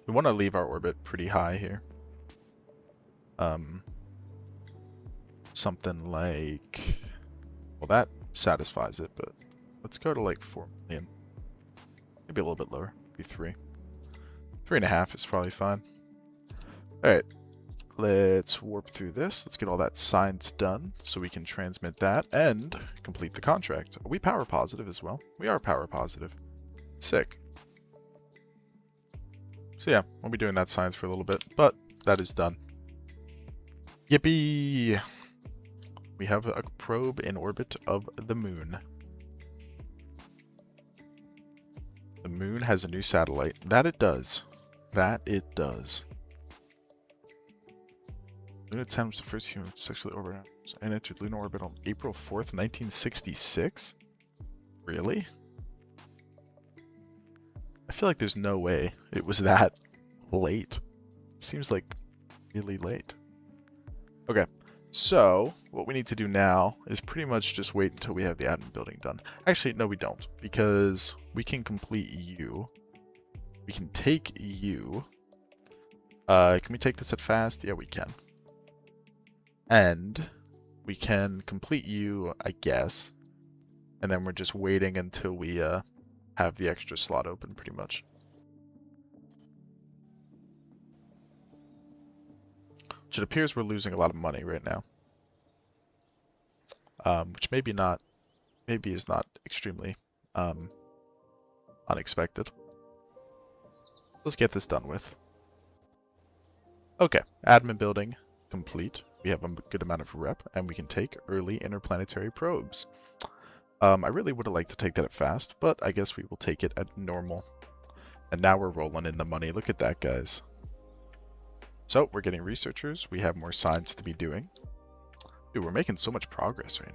Speaker 1: We want to leave our orbit pretty high here. Something like... Well, that satisfies it, but let's go to, like, 4 million. Maybe a little bit lower. Maybe 3. 3.5 is probably fine. Alright, let's warp through this. Let's get all that science done so we can transmit that and complete the contract. Are we power positive as well? We are power positive. Sick. So yeah, we'll be doing that science for a little bit, but that is done. Yippee! We have a probe in orbit of the moon. The moon has a new satellite. That it does. That it does. Luna 10 was the first human sexually orbited and entered lunar orbit on April 4th, 1966? Really? I feel like there's no way it was that late. Seems like really late. Okay, so what we need to do now is pretty much just wait until we have the admin building done. Actually, no, we don't, because we can complete you. We can take you. Can we take this at fast? Yeah, we can. And we can complete you, I guess. And then we're just waiting until we have the extra slot open, pretty much. Which it appears we're losing a lot of money right now. Which maybe is not extremely unexpected. Let's get this done with. Okay, admin building complete. We have a good amount of rep, and we can take early interplanetary probes. I really would have liked to take that at fast, but I guess we will take it at normal. And now we're rolling in the money. Look at that, guys. So, we're getting researchers. We have more science to be doing. Dude, we're making so much progress right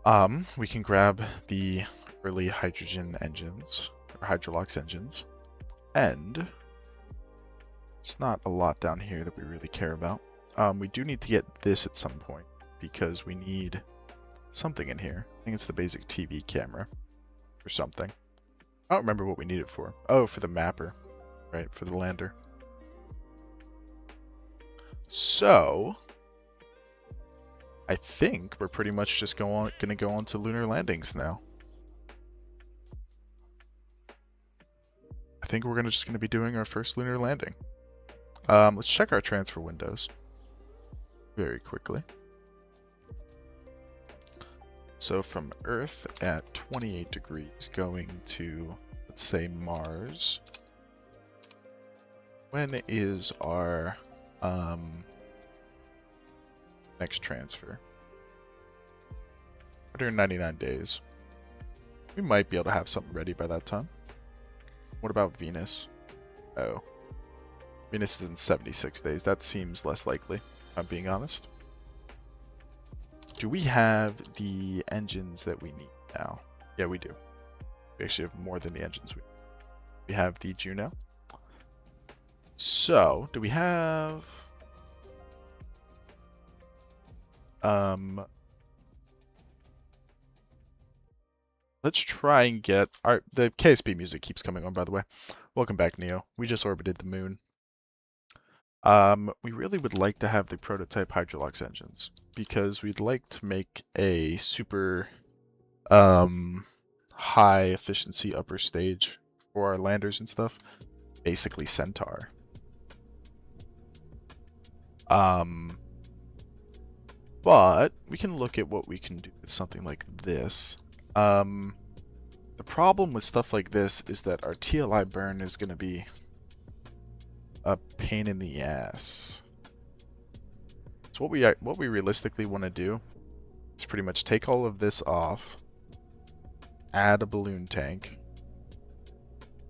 Speaker 1: now. We can grab the early hydrogen engines, or hydrolox engines, and there's not a lot down here that we really care about. We do need to get this at some point, because we need something in here. I think it's the basic TV camera, or something. I don't remember what we need it for. Oh, for the mapper. Right, for the lander. So, I think we're pretty much just going to go on to lunar landings now. I think we're just going to be doing our first lunar landing. Let's check our transfer windows very quickly. So from Earth at 28 degrees going to, let's say, Mars. When is our next transfer? 199 days. We might be able to have something ready by that time. What about Venus? Oh. Venus is in 76 days. That seems less likely, if I'm being honest. Do we have the engines that we need now? Yeah, we do. We actually have more than the engines we need. We have the Juno. So, do we have... let's try and get... the KSP music keeps coming on, by the way. Welcome back, Neo. We just orbited the moon. We really would like to have the prototype hydrolox engines, because we'd like to make a super high efficiency upper stage for our landers and stuff. Basically Centaur. But we can look at what we can do with something like this. The problem with stuff like this is that our TLI burn is going to be a pain in the ass. So what we realistically want to do is pretty much take all of this off, add a balloon tank,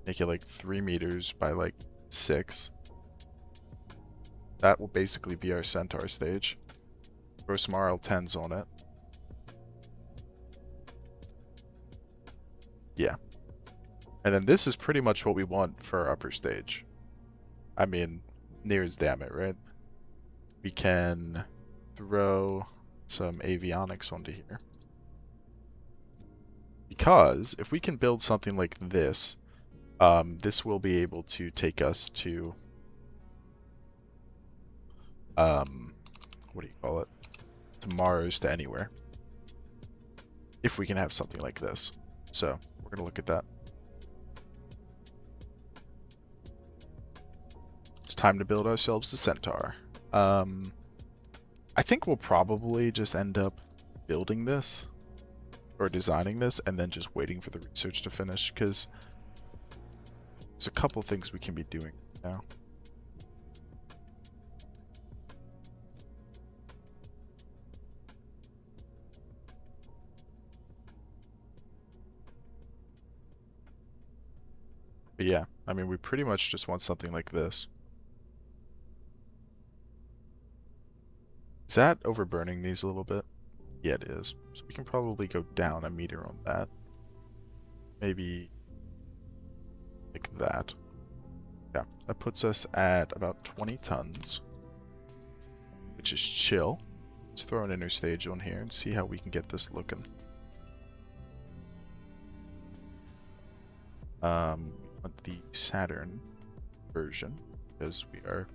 Speaker 1: make it like 3 meters by like 6. That will basically be our Centaur stage. Throw some RL-10s on it. Yeah. And then this is pretty much what we want for our upper stage. I mean, near as damn it, right? We can throw some avionics onto here. Because if we can build something like this, this will be able to take us to, what do you call it? To Mars, to anywhere. If we can have something like this. So, we're going to look at that. It's time to build ourselves the Centaur. I think we'll probably just end up building this, or designing this, and then just waiting for the research to finish, because there's a couple things we can be doing now. But yeah, I mean, we pretty much just want something like this. Is that overburning these a little bit? Yeah, it is. So we can probably go down a meter on that. Maybe like that. Yeah, that puts us at about 20 tons, which is chill. Let's throw an interstage on here and see how we can get this looking. We want the Saturn version because we are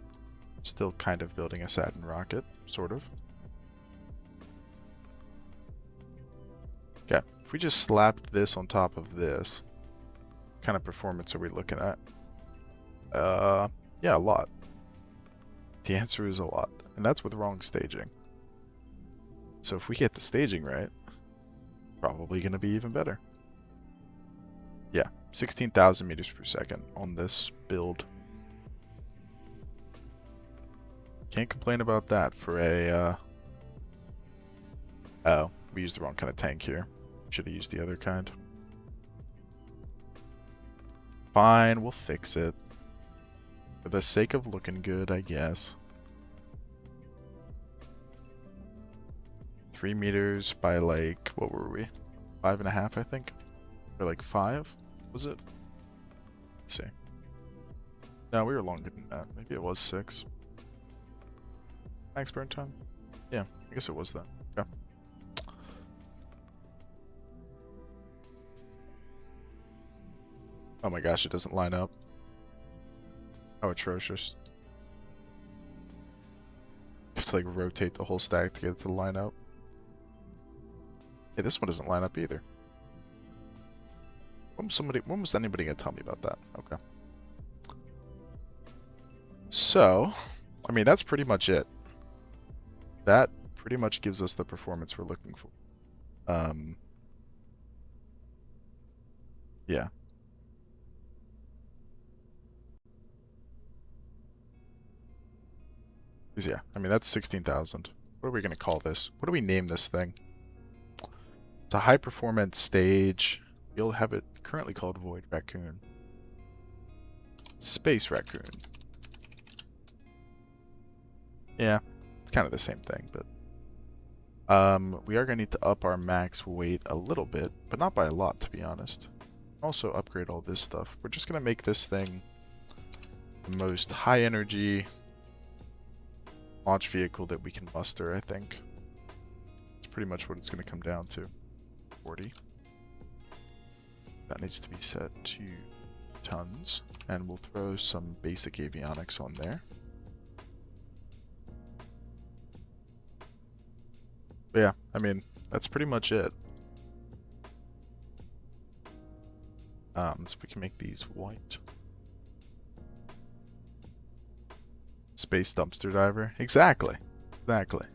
Speaker 1: still kind of building a Saturn rocket, sort of. Okay, if we just slapped this on top of this, what kind of performance are we looking at? Yeah, a lot. The answer is a lot, and that's with wrong staging. So if we get the staging right, probably going to be even better. Yeah, 16,000 meters per second on this build. Can't complain about that for a, oh, we used the wrong kind of tank here. Should have used the other kind. Fine, we'll fix it. For the sake of looking good, I guess. 3 meters by like, what were we? 5.5, I think? Or like 5? Was it? Let's see. No, we were longer than that. Maybe it was 6. Max burn time? Yeah, I guess it was that. Yeah. Oh my gosh, it doesn't line up. How atrocious. You have to like rotate the whole stack to get it to line up. Hey, this one doesn't line up either. When was anybody gonna tell me about that? Okay. So, I mean, that's pretty much it. That pretty much gives us the performance we're looking for. Yeah. Yeah, I mean, that's 16,000. What are we going to call this? What do we name this thing? It's a high-performance stage. You'll have it currently called Void Raccoon. Space Raccoon. Yeah, it's kind of the same thing, but... we are going to need to up our max weight a little bit, but not by a lot, to be honest. Also upgrade all this stuff. We're just going to make this thing the most high-energy launch vehicle that we can muster, I think. It's pretty much what it's going to come down to. 40. That needs to be set to tons. And we'll throw some basic avionics on there. But yeah, I mean, that's pretty much it. So we can make these white. Space dumpster diver. Exactly. Exactly.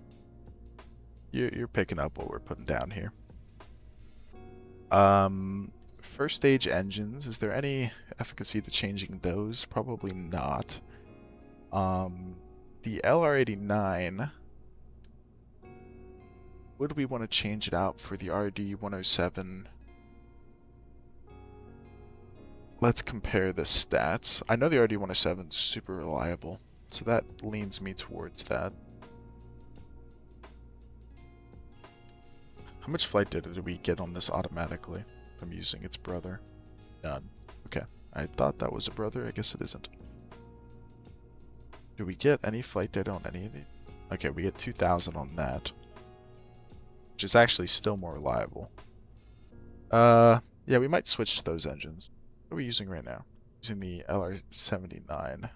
Speaker 1: You're picking up what we're putting down here. First stage engines. Is there any efficacy to changing those? Probably not. The LR89. Would we want to change it out for the RD-107? Let's compare the stats. I know the RD-107 is super reliable. So that leans me towards that. How much flight data did we get on this automatically? If I'm using its brother. None. Okay. I thought that was a brother. I guess it isn't. Do we get any flight data on any of these? Okay, we get 2,000 on that. Which is actually still more reliable. Yeah, we might switch to those engines. What are we using right now? Using the LR-79.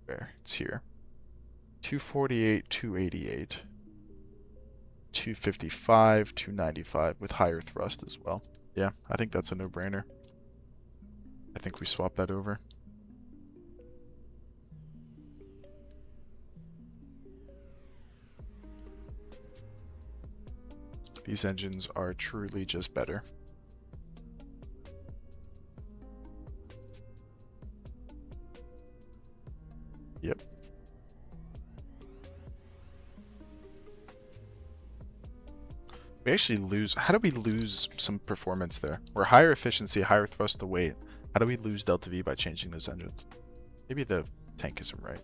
Speaker 1: Where? It's here. 248, 288. 255, 295 with higher thrust as well. Yeah, I think that's a no-brainer. I think we swap that over. These engines are truly just better. Yep. We actually lose... How do we lose some performance there? We're higher efficiency, higher thrust to weight. How do we lose delta V by changing those engines? Maybe the tank isn't right.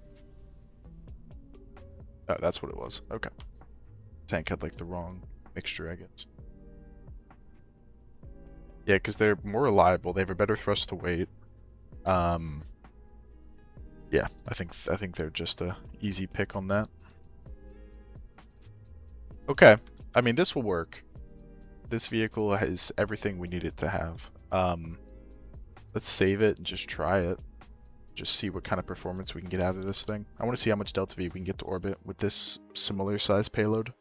Speaker 1: Oh, that's what it was. Okay. Tank had like the wrong mixture, I guess. Yeah, because they're more reliable. They have a better thrust to weight. Yeah, I think they're just a easy pick on that. Okay, I mean this will work. This vehicle has everything we need it to have. Let's save it and just try it. Just see what kind of performance we can get out of this thing. I want to see how much Delta V we can get to orbit with this similar size payload.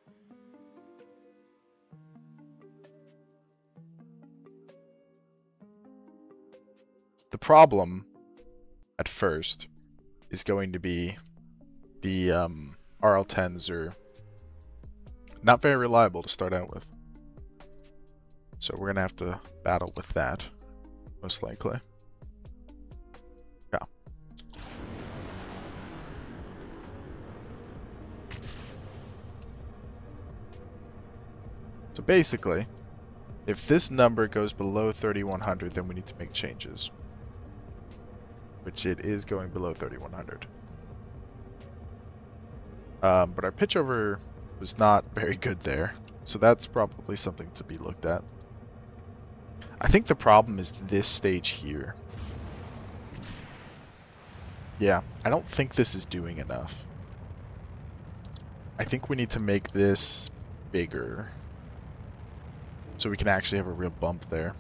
Speaker 1: The problem at first is going to be the RL-10s are not very reliable to start out with. So we're going to have to battle with that, most likely. Yeah. So basically, if this number goes below 3100, then we need to make changes. Which it is going below 3100. But our pitch over was not very good there. So that's probably something to be looked at. I think the problem is this stage here. Yeah, I don't think this is doing enough. I think we need to make this bigger. So we can actually have a real bump there.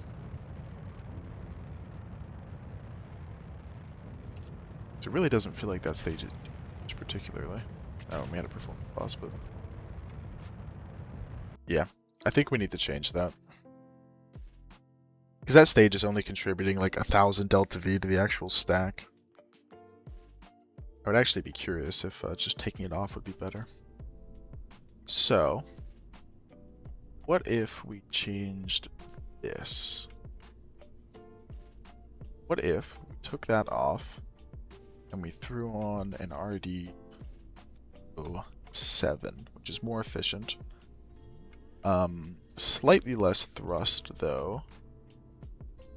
Speaker 1: So it really doesn't feel like that stage is particularly. Oh, we had a performance loss, but... Yeah, I think we need to change that. Because that stage is only contributing like 1,000 Delta V to the actual stack. I would actually be curious if just taking it off would be better. So, what if we changed this? What if we took that off and we threw on an RD-7, which is more efficient. Slightly less thrust, though,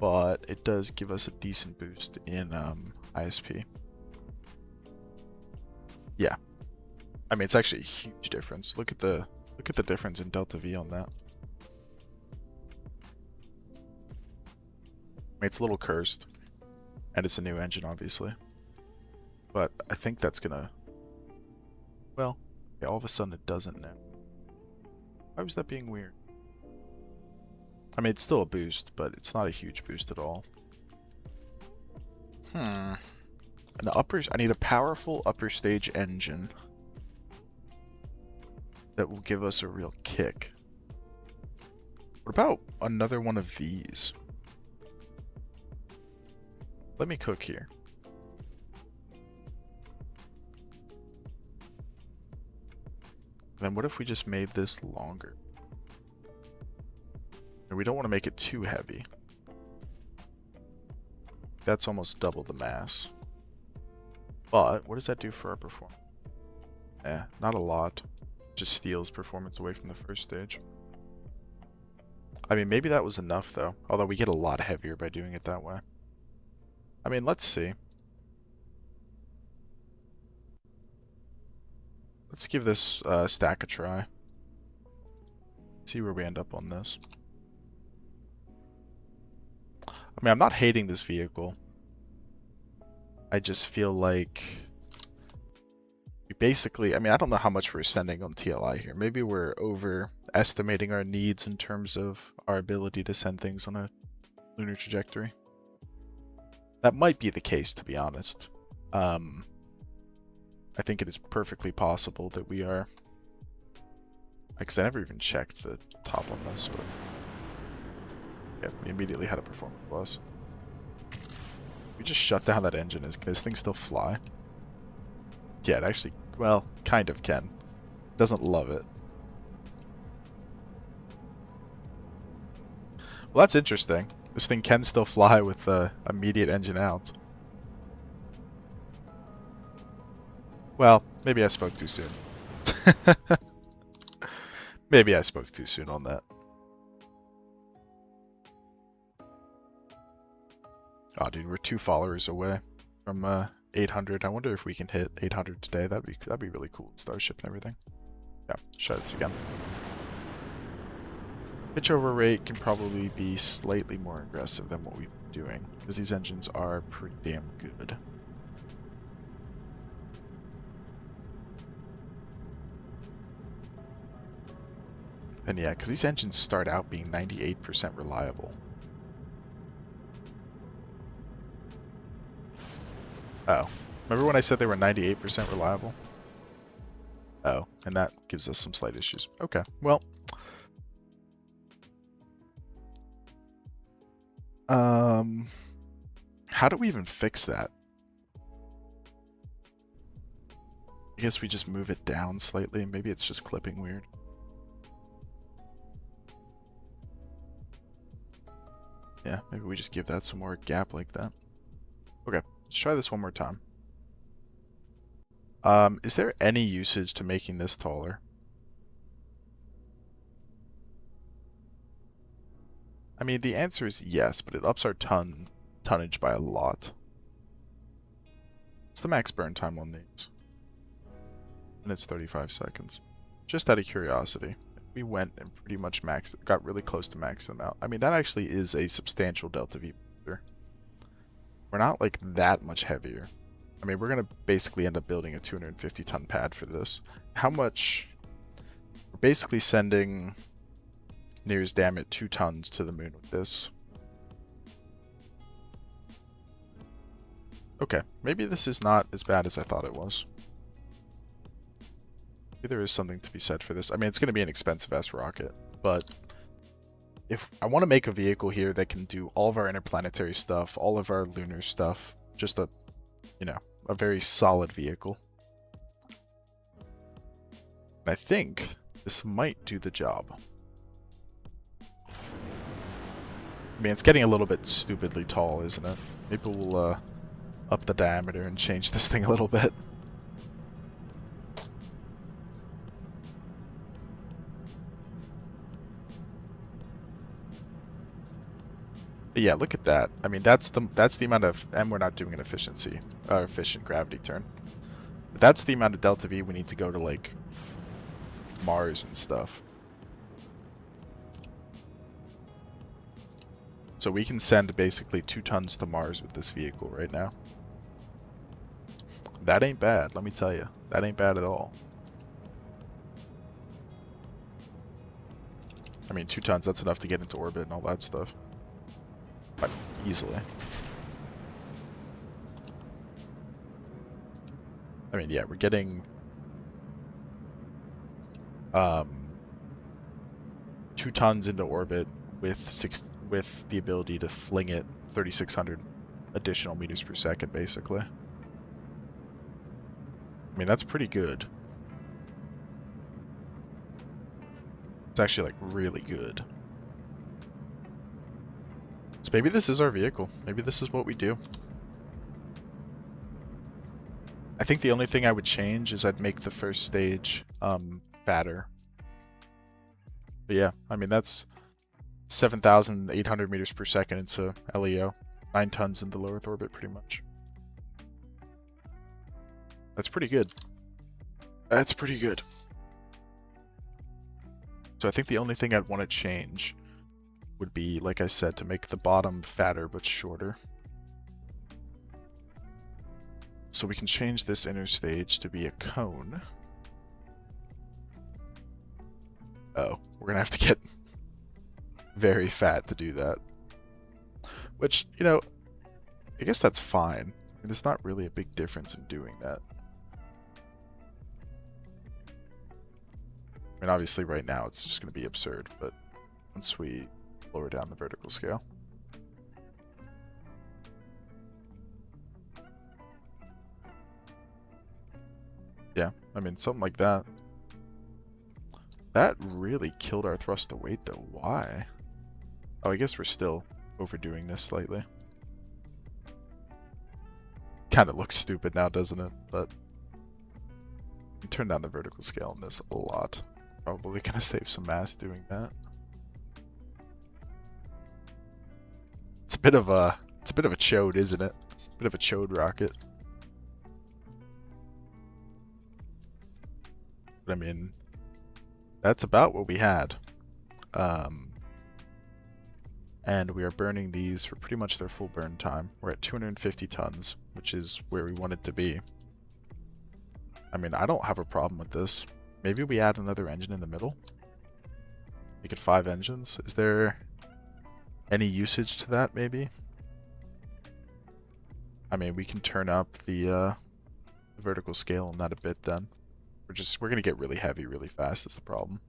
Speaker 1: but it does give us a decent boost in ISP. Yeah, I mean it's actually a huge difference. Look at the difference in Delta V on that. I mean, it's a little cursed, and it's a new engine, obviously. But I think that's gonna... Well, yeah, all of a sudden it doesn't now. Why was that being weird? I mean, it's still a boost, but it's not a huge boost at all. And the uppers... I need a powerful upper stage engine that will give us a real kick. What about another one of these? Let me cook here. Then what if we just made this longer? And we don't want to make it too heavy. That's almost double the mass. But what does that do for our performance? Not a lot. Just steals performance away from the first stage. I mean, maybe that was enough though. Although we get a lot heavier by doing it that way. I mean, let's see. Let's give this stack a try. See where we end up on this. I mean, I'm not hating this vehicle. I just feel like we basically... I mean, I don't know how much we're sending on TLI here. Maybe we're overestimating our needs in terms of our ability to send things on a lunar trajectory. That might be the case, to be honest. I think it is perfectly possible that we are... Because I never even checked the top on this, but... Yeah, we immediately had a performance loss. We just shut down that engine. Can this thing still fly? Yeah, it actually... Well, kind of can. Doesn't love it. Well, that's interesting. This thing can still fly with immediate engine out. Well, maybe I spoke too soon. Maybe I spoke too soon on that. Oh, dude, we're 2 followers away from 800. I wonder if we can hit 800 today. That'd be really cool. Starship and everything. Yeah, try this again. Pitch over rate can probably be slightly more aggressive than what we've been doing, because these engines are pretty damn good. And yeah, because these engines start out being 98% reliable. Oh. Remember when I said they were 98% reliable? Oh, and that gives us some slight issues. Okay, well. How do we even fix that? I guess we just move it down slightly. Maybe it's just clipping weird. Yeah, maybe we just give that some more gap like that. Okay, let's try this one more time. Is there any usage to making this taller? I mean, the answer is yes, but it ups our tonnage by a lot. What's the max burn time on these? And it's 35 seconds. Just out of curiosity, we went and pretty much got really close to maxing them out. I mean, that actually is a substantial delta V booster. We're not like that much heavier. I mean, we're going to basically end up building a 250-ton pad for this. How much? We're basically sending, near as damn it, 2 tons to the moon with this. Okay, maybe this is not as bad as I thought it was. Maybe there is something to be said for this. I mean, it's going to be an expensive ass rocket, but if I want to make a vehicle here that can do all of our interplanetary stuff, all of our lunar stuff, just a, you know, a very solid vehicle. And I think this might do the job. I mean, it's getting a little bit stupidly tall, isn't it? Maybe we'll up the diameter and change this thing a little bit. But yeah, look at that. I mean, that's the amount of, and we're not doing an efficient gravity turn. But that's the amount of delta V we need to go to like Mars and stuff. So we can send basically 2 tons to Mars with this vehicle right now. That ain't bad, let me tell you. That ain't bad at all. I mean, 2 tons, that's enough to get into orbit and all that stuff. But easily. I mean, yeah, we're getting 2 tons into orbit with the ability to fling it 3,600 additional meters per second, basically. I mean, that's pretty good. It's actually, like, really good. So maybe this is our vehicle. Maybe this is what we do. I think the only thing I would change is I'd make the first stage fatter. But yeah, I mean, that's 7,800 meters per second into LEO. 9 tons into low Earth orbit, pretty much. That's pretty good. That's pretty good. So I think the only thing I'd want to change would be, like I said, to make the bottom fatter but shorter. So we can change this inner stage to be a cone. Oh, we're gonna have to get very fat to do that. Which, you know, I guess that's fine. I mean, there's not really a big difference in doing that. I mean, obviously right now it's just gonna be absurd, but once we lower down the vertical scale. Yeah, I mean, something like that. That really killed our thrust to weight, though. Why? Oh, I guess we're still overdoing this slightly. Kind of looks stupid now, doesn't it? But we turn down the vertical scale on this a lot. Probably gonna save some mass doing that. It's a bit of a chode, isn't it? A bit of a chode rocket. But I mean, that's about what we had. And we are burning these for pretty much their full burn time. We're at 250 tons, which is where we want it to be. I mean, I don't have a problem with this. Maybe we add another engine in the middle. Make it 5 engines. Is there any usage to that, maybe? I mean, we can turn up the vertical scale on that a bit then. We're gonna get really heavy really fast, that's the problem.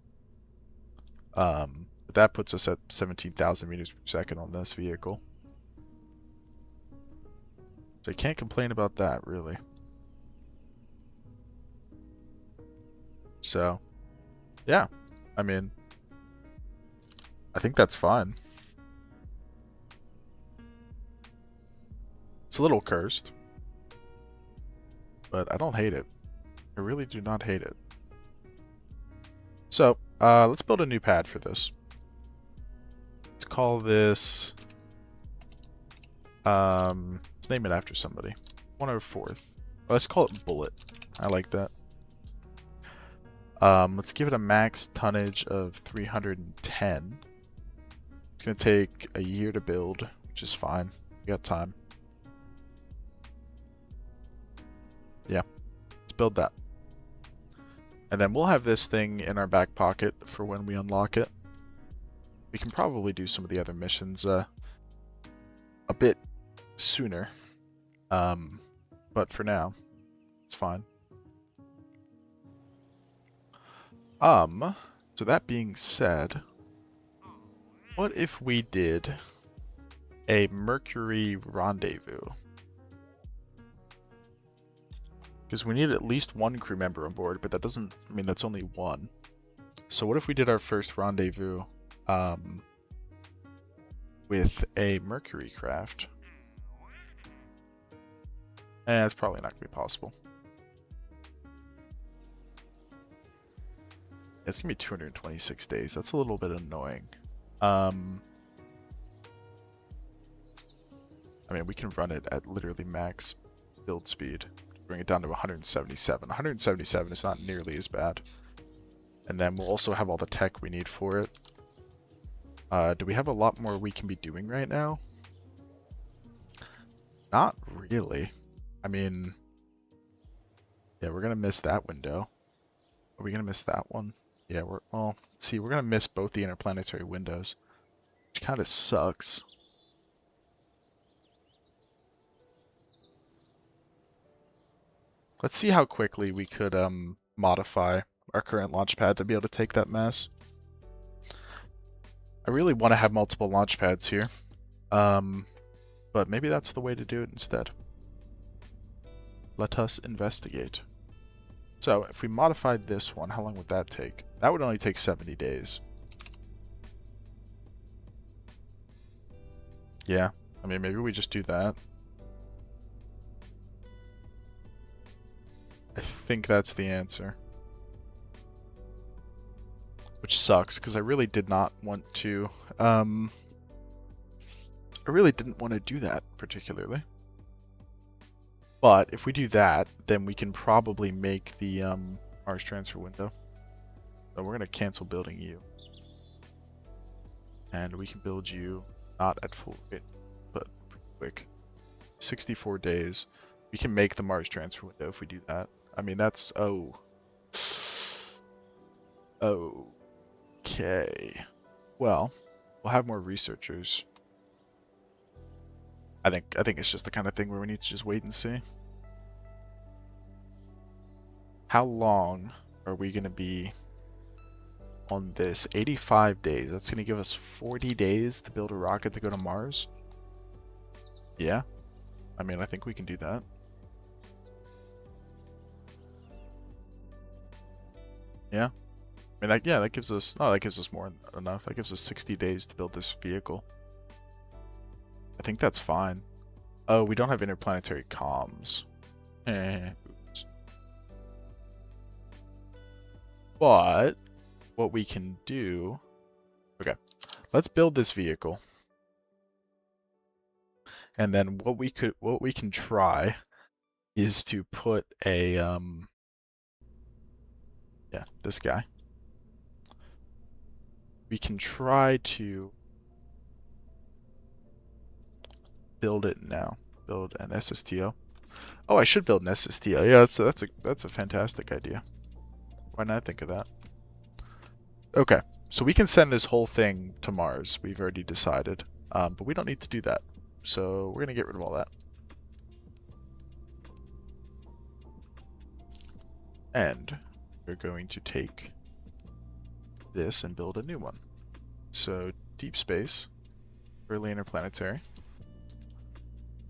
Speaker 1: But that puts us at 17,000 meters per second on this vehicle. So I can't complain about that, really. So, yeah. I mean, I think that's fine. It's a little cursed, but I don't hate it. I really do not hate it. So, let's build a new pad for this. Let's call this... let's name it after somebody. 104th. Let's call it Bullet. I like that. Let's give it a max tonnage of 310. It's going to take a year to build, which is fine. We got time. Yeah, let's build that. And then we'll have this thing in our back pocket for when we unlock it. We can probably do some of the other missions a bit sooner. But for now, it's fine. So that being said, what if we did a Mercury rendezvous? Because we need at least one crew member on board, but that doesn't, I mean, that's only one. So what if we did our first rendezvous with a Mercury craft? That's probably not going to be possible. It's going to be 226 days. That's a little bit annoying. I mean, we can run it at literally max build speed. Bring it down to 177. 177 is not nearly as bad. And then we'll also have all the tech we need for it. Do we have a lot more we can be doing right now? Not really. I mean, yeah, we're going to miss that window. Are we going to miss that one? Yeah, well, see, we're going to miss both the interplanetary windows, which kind of sucks. Let's see how quickly we could modify our current launch pad to be able to take that mass. I really want to have multiple launch pads here, but maybe that's the way to do it instead. Let us investigate. So if we modified this one, how long would that take? That would only take 70 days. Yeah, I mean, maybe we just do that. I think that's the answer. Which sucks, because I really did not want to, I really didn't want to do that particularly. But if we do that, then we can probably make the Mars transfer window. So we're going to cancel building you. And we can build you not at full rate, but pretty quick. 64 days. We can make the Mars transfer window if we do that. I mean, that's... Oh. Okay. Well, we'll have more researchers. I think it's just the kind of thing where we need to just wait and see. How long are we going to be on this? 85 days. That's going to give us 40 days to build a rocket to go to Mars? Yeah. I mean, I think we can do that. Yeah. I mean, that gives us... Oh, that gives us more than enough. That gives us 60 days to build this vehicle. I think that's fine. Oh, we don't have interplanetary comms. Oops. But what we can do... Okay, let's build this vehicle. And then what we can try is to put a yeah, Yeah, this guy. We can try to build it now. Build an SSTO. Oh, I should build an SSTO. Yeah, that's a fantastic idea. Why not think of that? Okay, so we can send this whole thing to Mars. We've already decided, but we don't need to do that. So we're gonna get rid of all that. And we're going to take this and build a new one. So deep space, early interplanetary.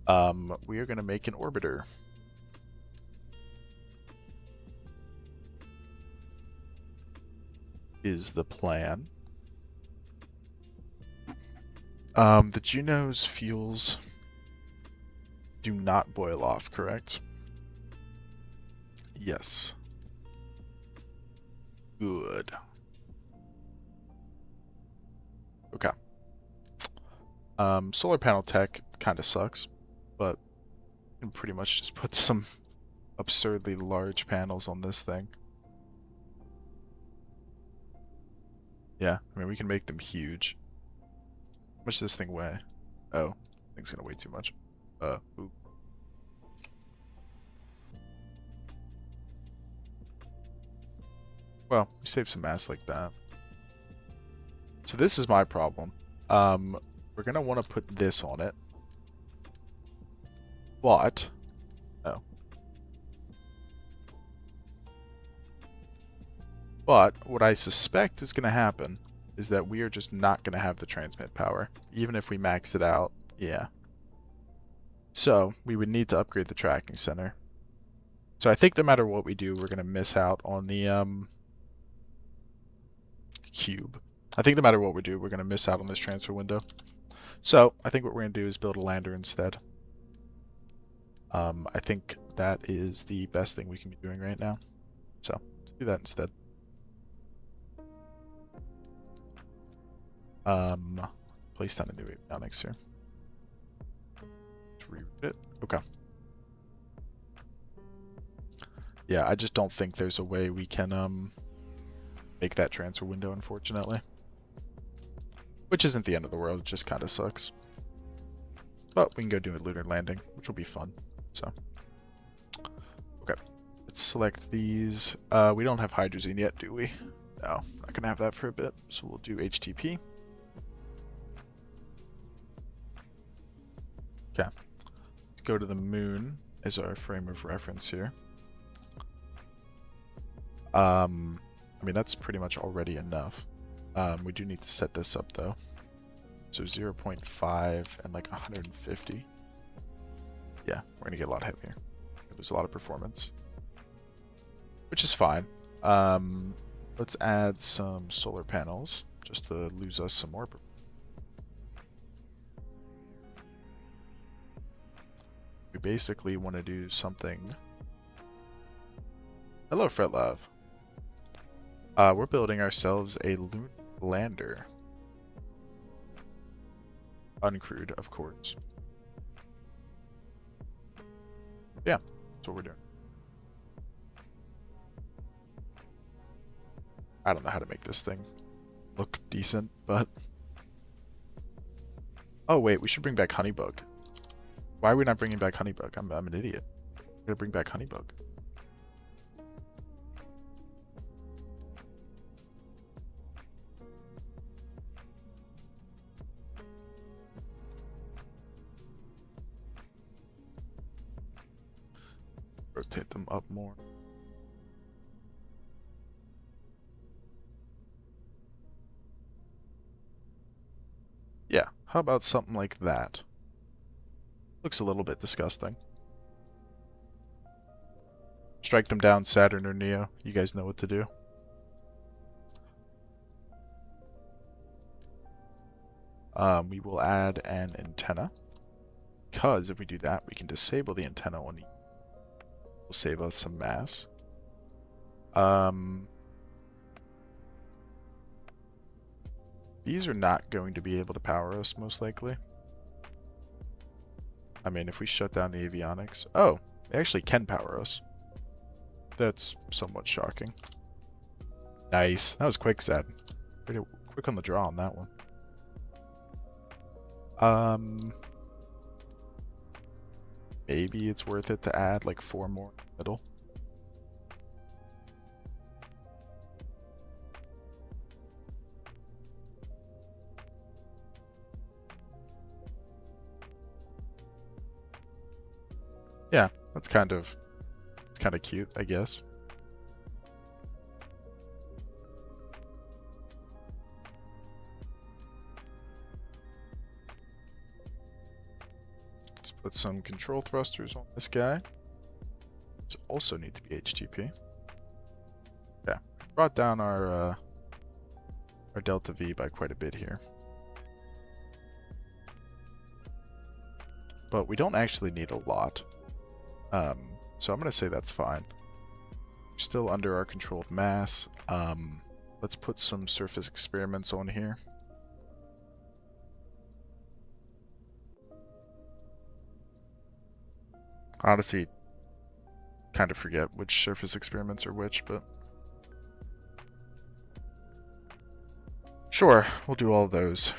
Speaker 1: We are going to make an orbiter. Is the plan. The Juno's fuels do not boil off, correct? Yes. Good. Okay. Solar panel tech kind of sucks, but you can pretty much just put some absurdly large panels on this thing. Yeah, I mean, we can make them huge. How much does this thing weigh? Oh, I think it's gonna weigh too much. Ooh. Well, we save some mass like that. So this is my problem. We're gonna want to put this on it. But, oh. But what I suspect is gonna happen is that we are just not gonna have the transmit power, even if we max it out. Yeah. So we would need to upgrade the tracking center. So I think no matter what we do, we're gonna miss out on the cube. I think no matter what we do, we're going to miss out on this transfer window. So I think what we're going to do is build a lander instead. I think that is the best thing we can be doing right now. So let's do that instead. Place down a new avionics here. Let's reroute it. Okay. Yeah, I just don't think there's a way we can make that transfer window, unfortunately. Which isn't the end of the world, it just kind of sucks. But we can go do a lunar landing, which will be fun. So, okay. Let's select these. We don't have hydrazine yet, do we? No, not gonna have that for a bit. So we'll do HTP. Okay. Let's go to the moon as our frame of reference here. I mean, that's pretty much already enough. We do need to set this up, though. So 0.5 and like 150. Yeah, we're going to get a lot heavier. There's a lot of performance. Which is fine. Let's add some solar panels, just to lose us some more. We basically want to do something... Hello, Fretlove. We're building ourselves a lunar lander. Uncrewed, of course. Yeah, that's what we're doing. I don't know how to make this thing look decent, but... Oh, wait, we should bring back Honeybug. Why are we not bringing back Honeybug? I'm an idiot. We're gonna bring back Honeybug. Rotate them up more. Yeah, how about something like that? Looks a little bit disgusting. Strike them down, Saturn or Neo. You guys know what to do. We will add an antenna. Because if we do that, we can disable the antenna on each. Will save us some mass. These are not going to be able to power us, most likely. I mean, if we shut down the avionics... Oh, they actually can power us. That's somewhat shocking. Nice. That was quick, Zed. Pretty quick on the draw on that one. Maybe it's worth it to add like 4 more in the middle. Yeah, it's kind of cute, I guess. Let's put some control thrusters on this guy. These also need to be HTP. Yeah, brought down our delta V by quite a bit here. But we don't actually need a lot. So I'm going to say that's fine. We're still under our controlled mass. Let's put some surface experiments on here. Honestly, kind of forget which surface experiments are which, but sure, we'll do all of those.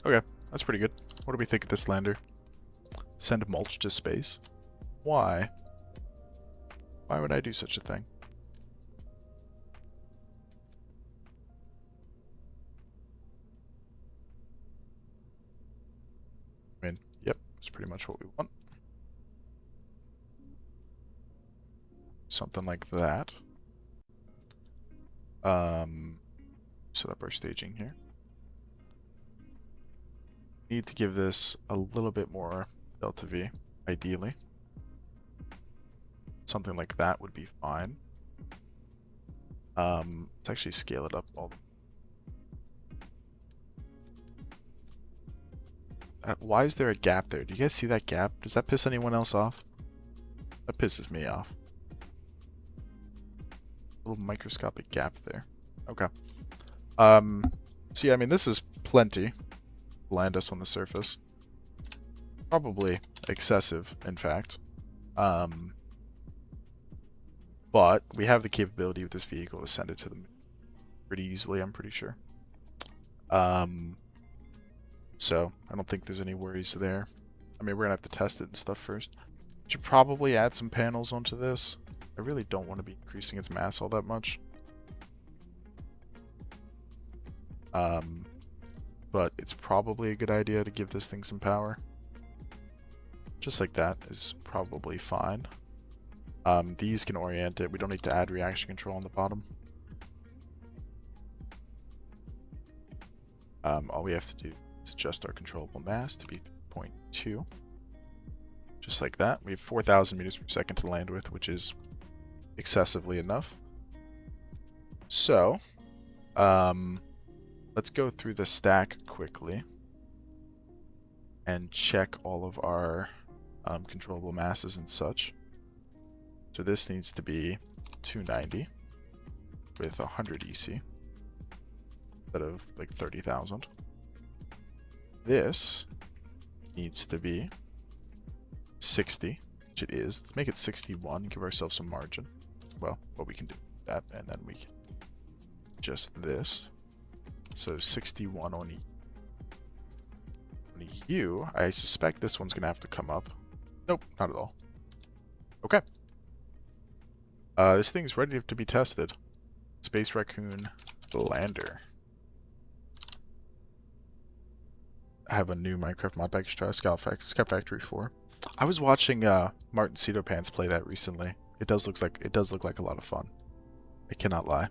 Speaker 1: Okay, that's pretty good. What do we think of this lander? Send mulch to space? Why? Why would I do such a thing? I mean, yep, it's pretty much what we want. Something like that. Set up our staging here. Need to give this a little bit more delta V, ideally. Something like that would be fine. Let's actually scale it up all. Why is there a gap there? Do you guys see that gap? Does that piss anyone else off? That pisses me off. Little microscopic gap there. Okay. So yeah, I mean, this is plenty to land us on the surface. Probably excessive, in fact. But we have the capability with this vehicle to send it to them pretty easily, I'm pretty sure. So I don't think there's any worries there. I mean, we're gonna have to test it and stuff first. Should probably add some panels onto this. I really don't want to be increasing its mass all that much. But it's probably a good idea to give this thing some power. Just like that is probably fine. These can orient it. We don't need to add reaction control on the bottom. All we have to do is adjust our controllable mass to be 3.2. Just like that. We have 4,000 meters per second to land with, which is excessively enough. So, let's go through the stack quickly and check all of our controllable masses and such. So this needs to be 290 with 100 EC instead of like 30,000. This needs to be 60, which it is. Let's make it 61, give ourselves some margin. Well, what we can do with that, and then we can adjust this. So 61 on U. I suspect this one's going to have to come up. Nope, not at all. Okay. This thing's ready to be tested. Space Raccoon Lander. I have a new Minecraft mod package to try, Scout Factory 4. I was watching Martin Cedo Pants play that recently. It does look like a lot of fun. I cannot lie.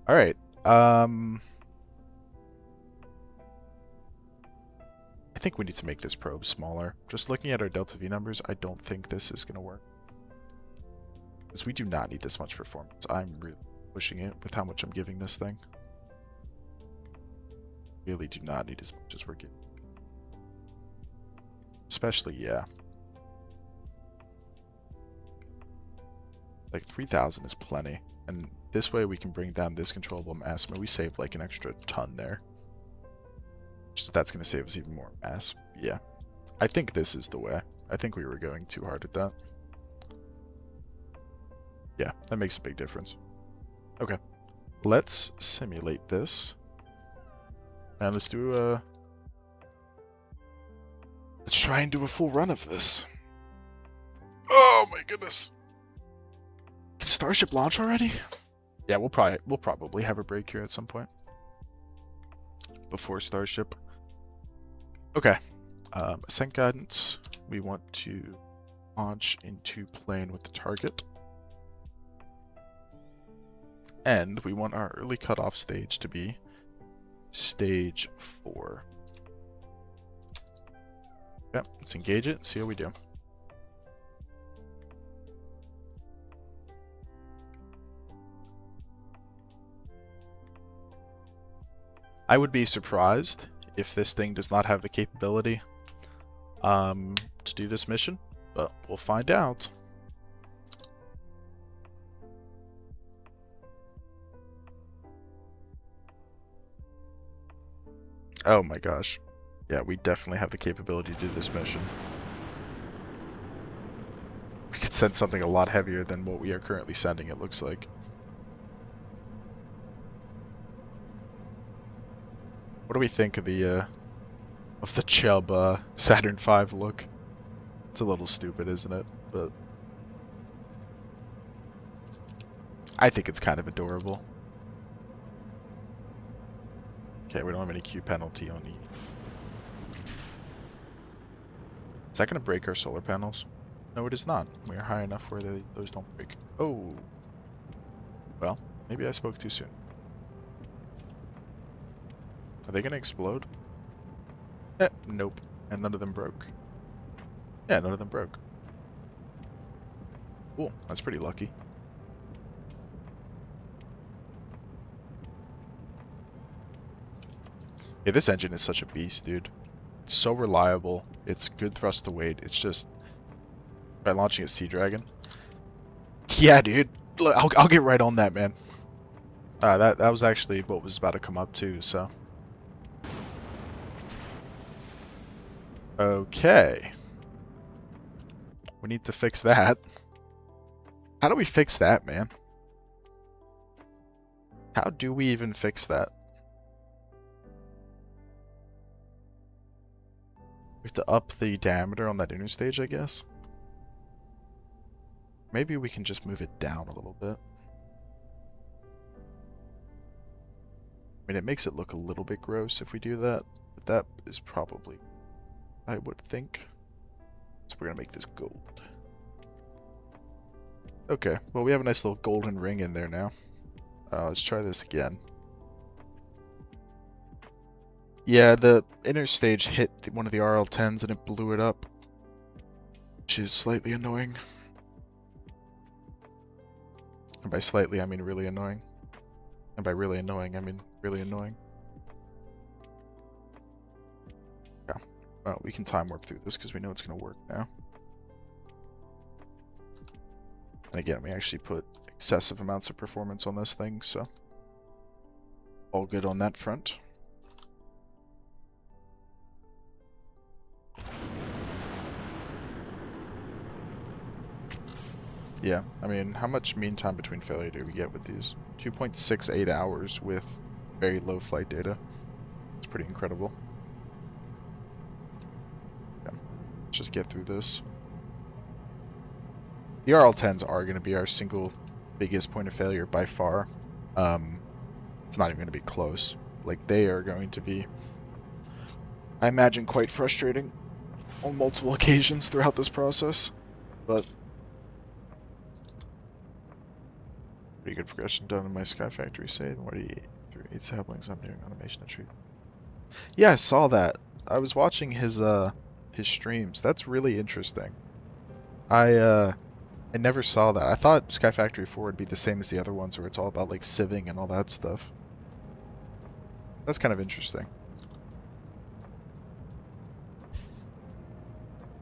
Speaker 1: All right. I think we need to make this probe smaller. Just looking at our delta V numbers, I don't think this is going to work. Because we do not need this much performance. I'm really pushing it with how much I'm giving this thing. Really do not need as much as we're getting. Especially, yeah. Like 3,000 is plenty. And this way we can bring down this controllable mass. I mean, we saved like an extra ton there. Just that's going to save us even more mass. Yeah. I think this is the way. I think we were going too hard at that. Yeah, that makes a big difference. Okay. Let's simulate this. And let's do a... Let's try and do a full run of this. Oh my goodness. Can Starship launch already? Yeah, we'll probably have a break here at some point. Before Starship. Okay. Ascent guidance. We want to launch into plane with the target. And we want our early cutoff stage to be stage 4. Yep, let's engage it and see how we do. I would be surprised if this thing does not have the capability to do this mission, but we'll find out. Oh my gosh. Yeah, we definitely have the capability to do this mission. We could send something a lot heavier than what we are currently sending, it looks like. What do we think of the Chubb Saturn V look? It's a little stupid, isn't it? But I think it's kind of adorable. Okay, we don't have any Q penalty on the... Is that going to break our solar panels? No, it is not. We are high enough where those don't break. Oh. Well, maybe I spoke too soon. Are they going to explode? Nope. And none of them broke. Yeah, none of them broke. Cool. That's pretty lucky. Yeah, this engine is such a beast, dude. It's so reliable. It's good thrust to weight. It's just... By launching a Sea Dragon. Yeah, dude. Look, I'll get right on that, man. That was actually what was about to come up, too, so... Okay. We need to fix that. How do we fix that, man? How do we even fix that? We have to up the diameter on that inner stage, I guess. Maybe we can just move it down a little bit. I mean, it makes it look a little bit gross if we do that, but that is probably, I would think. So we're going to make this gold. Okay, well, we have a nice little golden ring in there now. Let's try this again. Yeah, the inner stage hit one of the RL-10s and it blew it up, which is slightly annoying. And by slightly, I mean really annoying. And by really annoying, I mean really annoying. Yeah, well, we can time warp through this because we know it's going to work now. And again, we actually put excessive amounts of performance on this thing, so all good on that front. Yeah, I mean, how much mean time between failure do we get with these? 2.68 hours with very low flight data. It's pretty incredible. Yeah, let's just get through this. The RL-10s are going to be our single biggest point of failure by far. It's not even going to be close. Like, they are going to be, I imagine, quite frustrating on multiple occasions throughout this process. But pretty good progression done in my Sky Factory save. What are you through 8 saplings? I'm doing automation and treat. Yeah, I saw that. I was watching his streams. That's really interesting. I never saw that. I thought Sky Factory 4 would be the same as the other ones where it's all about like sieving and all that stuff. That's kind of interesting.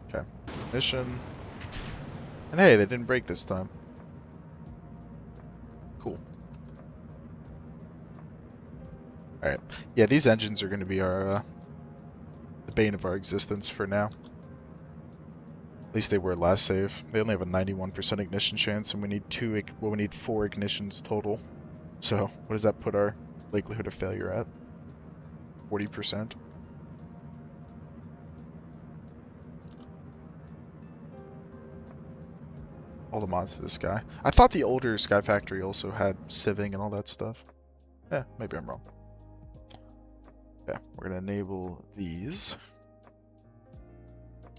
Speaker 1: Okay. Mission. And hey, they didn't break this time. Cool. Alright. Yeah, these engines are going to be our the bane of our existence for now. At least they were last save. They only have a 91% ignition chance, and we need we need 4 ignitions total. So, what does that put our likelihood of failure at? 40%. All the mods to this guy. I thought the older Sky Factory also had sieving and all that stuff. Yeah, maybe I'm wrong. Okay, we're going to enable these.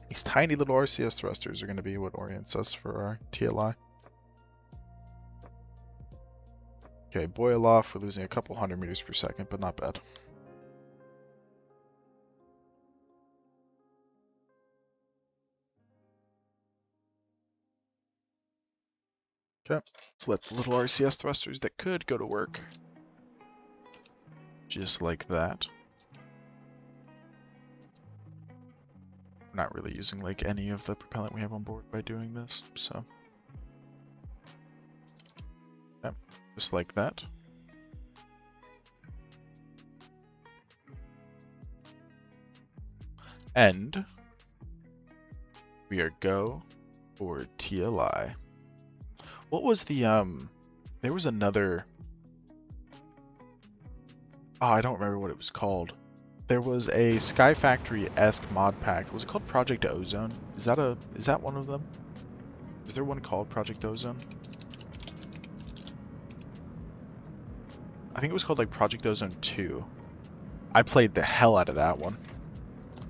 Speaker 1: These tiny little RCS thrusters are going to be what orients us for our TLI. Okay, boil off. We're losing a couple 100 meters per second, but not bad. Okay, let's let the little RCS thrusters that could go to work. Just like that. We're not really using like any of the propellant we have on board by doing this, so. Okay, just like that. And we are go for TLI. What was the, there was another, oh, I don't remember what it was called. There was a Sky Factory-esque mod pack. Was it called Project Ozone? Is that one of them? Is there one called Project Ozone? I think it was called like Project Ozone 2. I played the hell out of that one.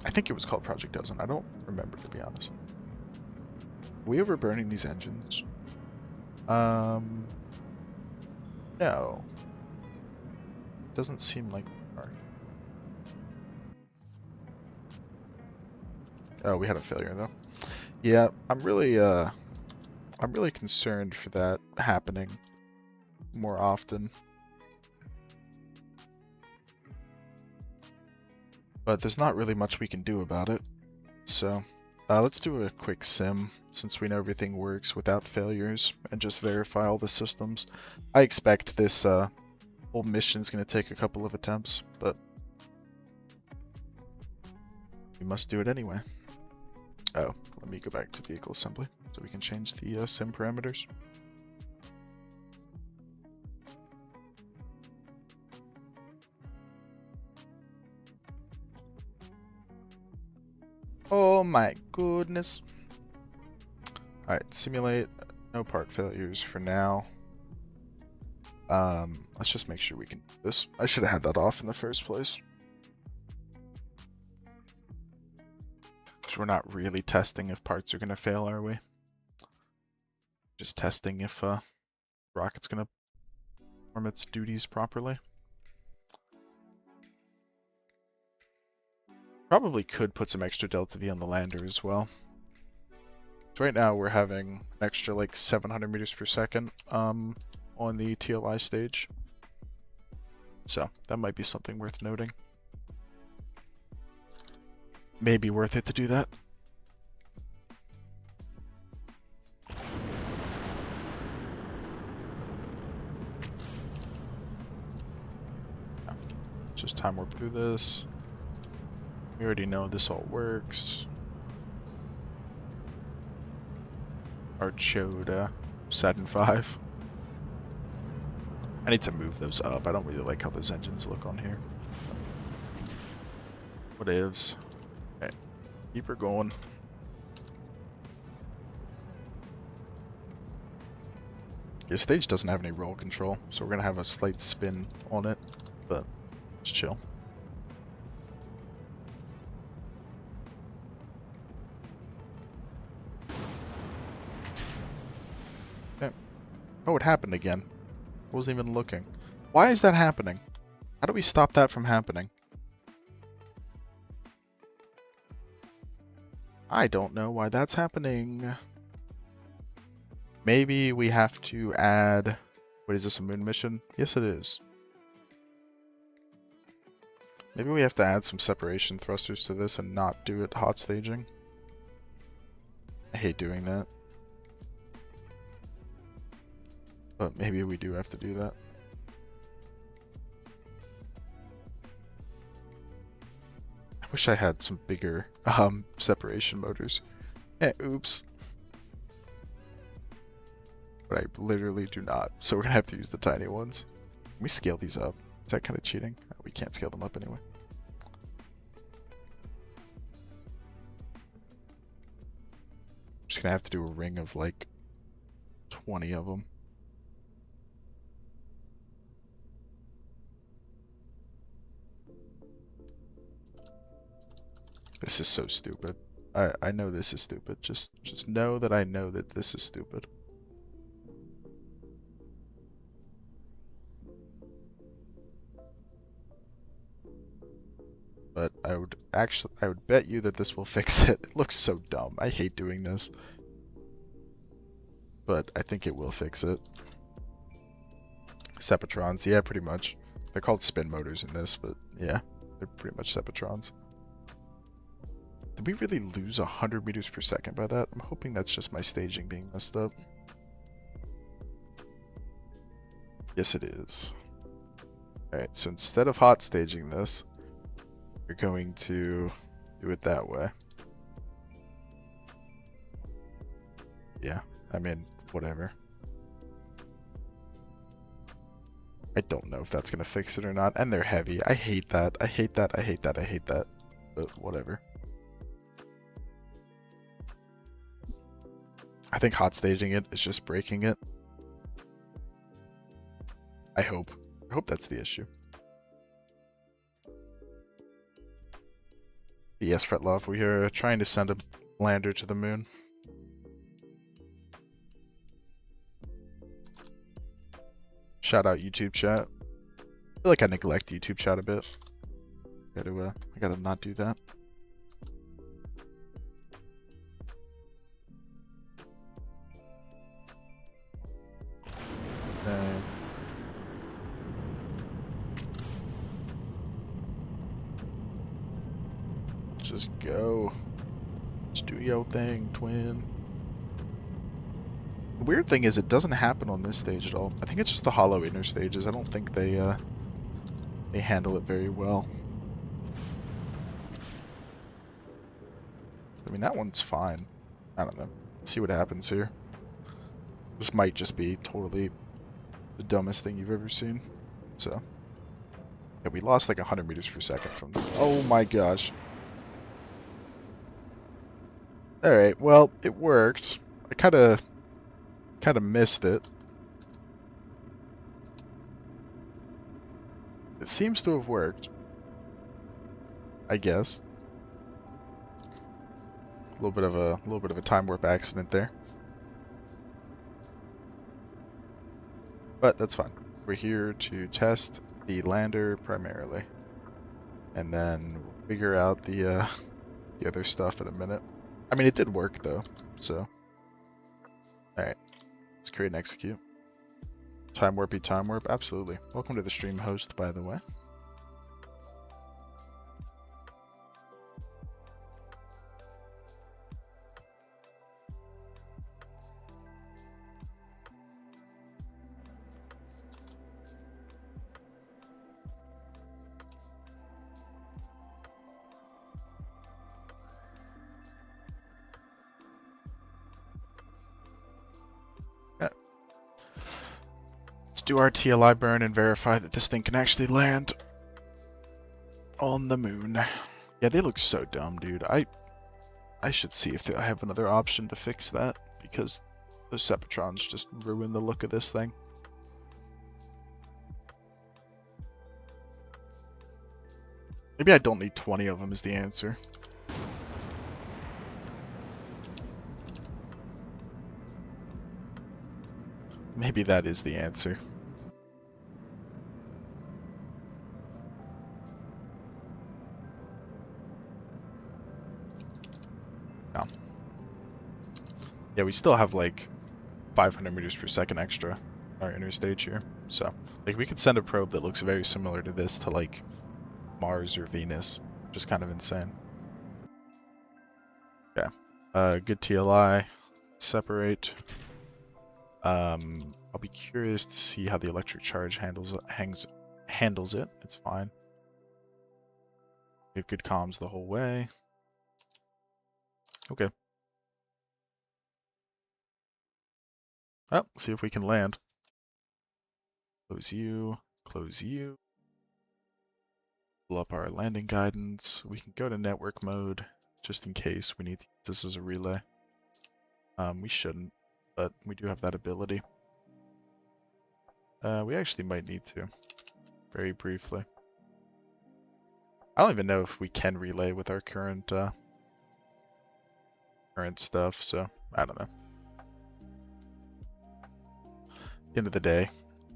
Speaker 1: I think it was called Project Ozone. I don't remember, to be honest. Are we overburning these engines? No. Doesn't seem like we are. Oh, we had a failure though. Yeah, I'm really concerned for that happening more often. But there's not really much we can do about it. So, let's do a quick sim, since we know everything works without failures, and just verify all the systems. I expect this whole mission's going to take a couple of attempts, but we must do it anyway. Oh, let me go back to vehicle assembly, so we can change the sim parameters. Oh my goodness. Alright, simulate. No part failures for now. Let's just make sure we can do this. I should have had that off in the first place. Because we're not really testing if parts are going to fail, are we? Just testing if rocket's going to perform its duties properly. Probably could put some extra delta V on the lander as well. So right now we're having an extra like 700 meters per second on the TLI stage. So that might be something worth noting. Maybe worth it to do that. Just time warp through this. We already know this all works. Our Choda, Saturn V. I need to move those up. I don't really like how those engines look on here. What ifs? Okay, keep her going. Your stage doesn't have any roll control, so we're gonna have a slight spin on it, but just chill. Okay. Oh, it happened again. I wasn't even looking. Why is that happening? How do we stop that from happening? I don't know why that's happening. Maybe we have to add... What is this, a moon mission? Yes, it is. Maybe we have to add some separation thrusters to this and not do it hot staging. I hate doing that. But maybe we do have to do that. I wish I had some bigger separation motors. Oops. But I literally do not. So we're gonna have to use the tiny ones. Can we scale these up? Is that kind of cheating? We can't scale them up anyway. I'm just gonna have to do a ring of like 20 of them. This is so stupid. I know this is stupid. Just know that I know that this is stupid. But I would bet you that this will fix it. It looks so dumb. I hate doing this. But I think it will fix it. Sepatrons, yeah, pretty much. They're called spin motors in this, but yeah, they're pretty much Sepatrons. Did we really lose 100 meters per second by that? I'm hoping that's just my staging being messed up. Yes, it is. Alright, so instead of hot staging this, we're going to do it that way. Yeah, I mean, whatever. I don't know if that's going to fix it or not. And they're heavy. I hate that. I hate that. I hate that. I hate that. But whatever. I think hot staging it is just breaking it. I hope. I hope that's the issue. Yes, Fretlov, we are trying to send a lander to the moon. Shout out YouTube chat. I feel like I neglect YouTube chat a bit. I gotta not do that. Okay. Just go. Just do your thing, twin. The weird thing is it doesn't happen on this stage at all. I think it's just the hollow inner stages. I don't think they handle it very well. I mean, that one's fine. I don't know. Let's see what happens here. This might just be totally the dumbest thing you've ever seen. So, yeah, we lost like 100 meters per second from this. Oh my gosh. Alright, well, it worked. I kind of missed it. It seems to have worked. I guess. A little bit of a time warp accident there. But that's fine. We're here to test the lander primarily. And then we'll figure out the other stuff in a minute. I mean, it did work though, so. Alright. Let's create and execute. Time warpy time warp? Absolutely. Welcome to the stream host, by the way. Do our TLI burn and verify that this thing can actually land on the moon. Yeah, they look so dumb, dude. I should see if I have another option to fix that, because those Sepatrons just ruin the look of this thing. Maybe I don't need 20 of them is the answer. Maybe that is the answer. No. Yeah, we still have like 500 meters per second extra our inner stage here. So, like, we could send a probe that looks very similar to this to like Mars or Venus, which is kind of insane. Okay. Good TLI. Separate. I'll be curious to see how the electric charge handles it. It's fine. We have good comms the whole way. Okay. Oh, see if we can land. Close you, close you. Pull up our landing guidance. We can go to network mode just in case we need to use this as a relay. We shouldn't, but we do have that ability. We actually might need to, very briefly. I don't even know if we can relay with our current stuff, so I don't know. At the end of the day,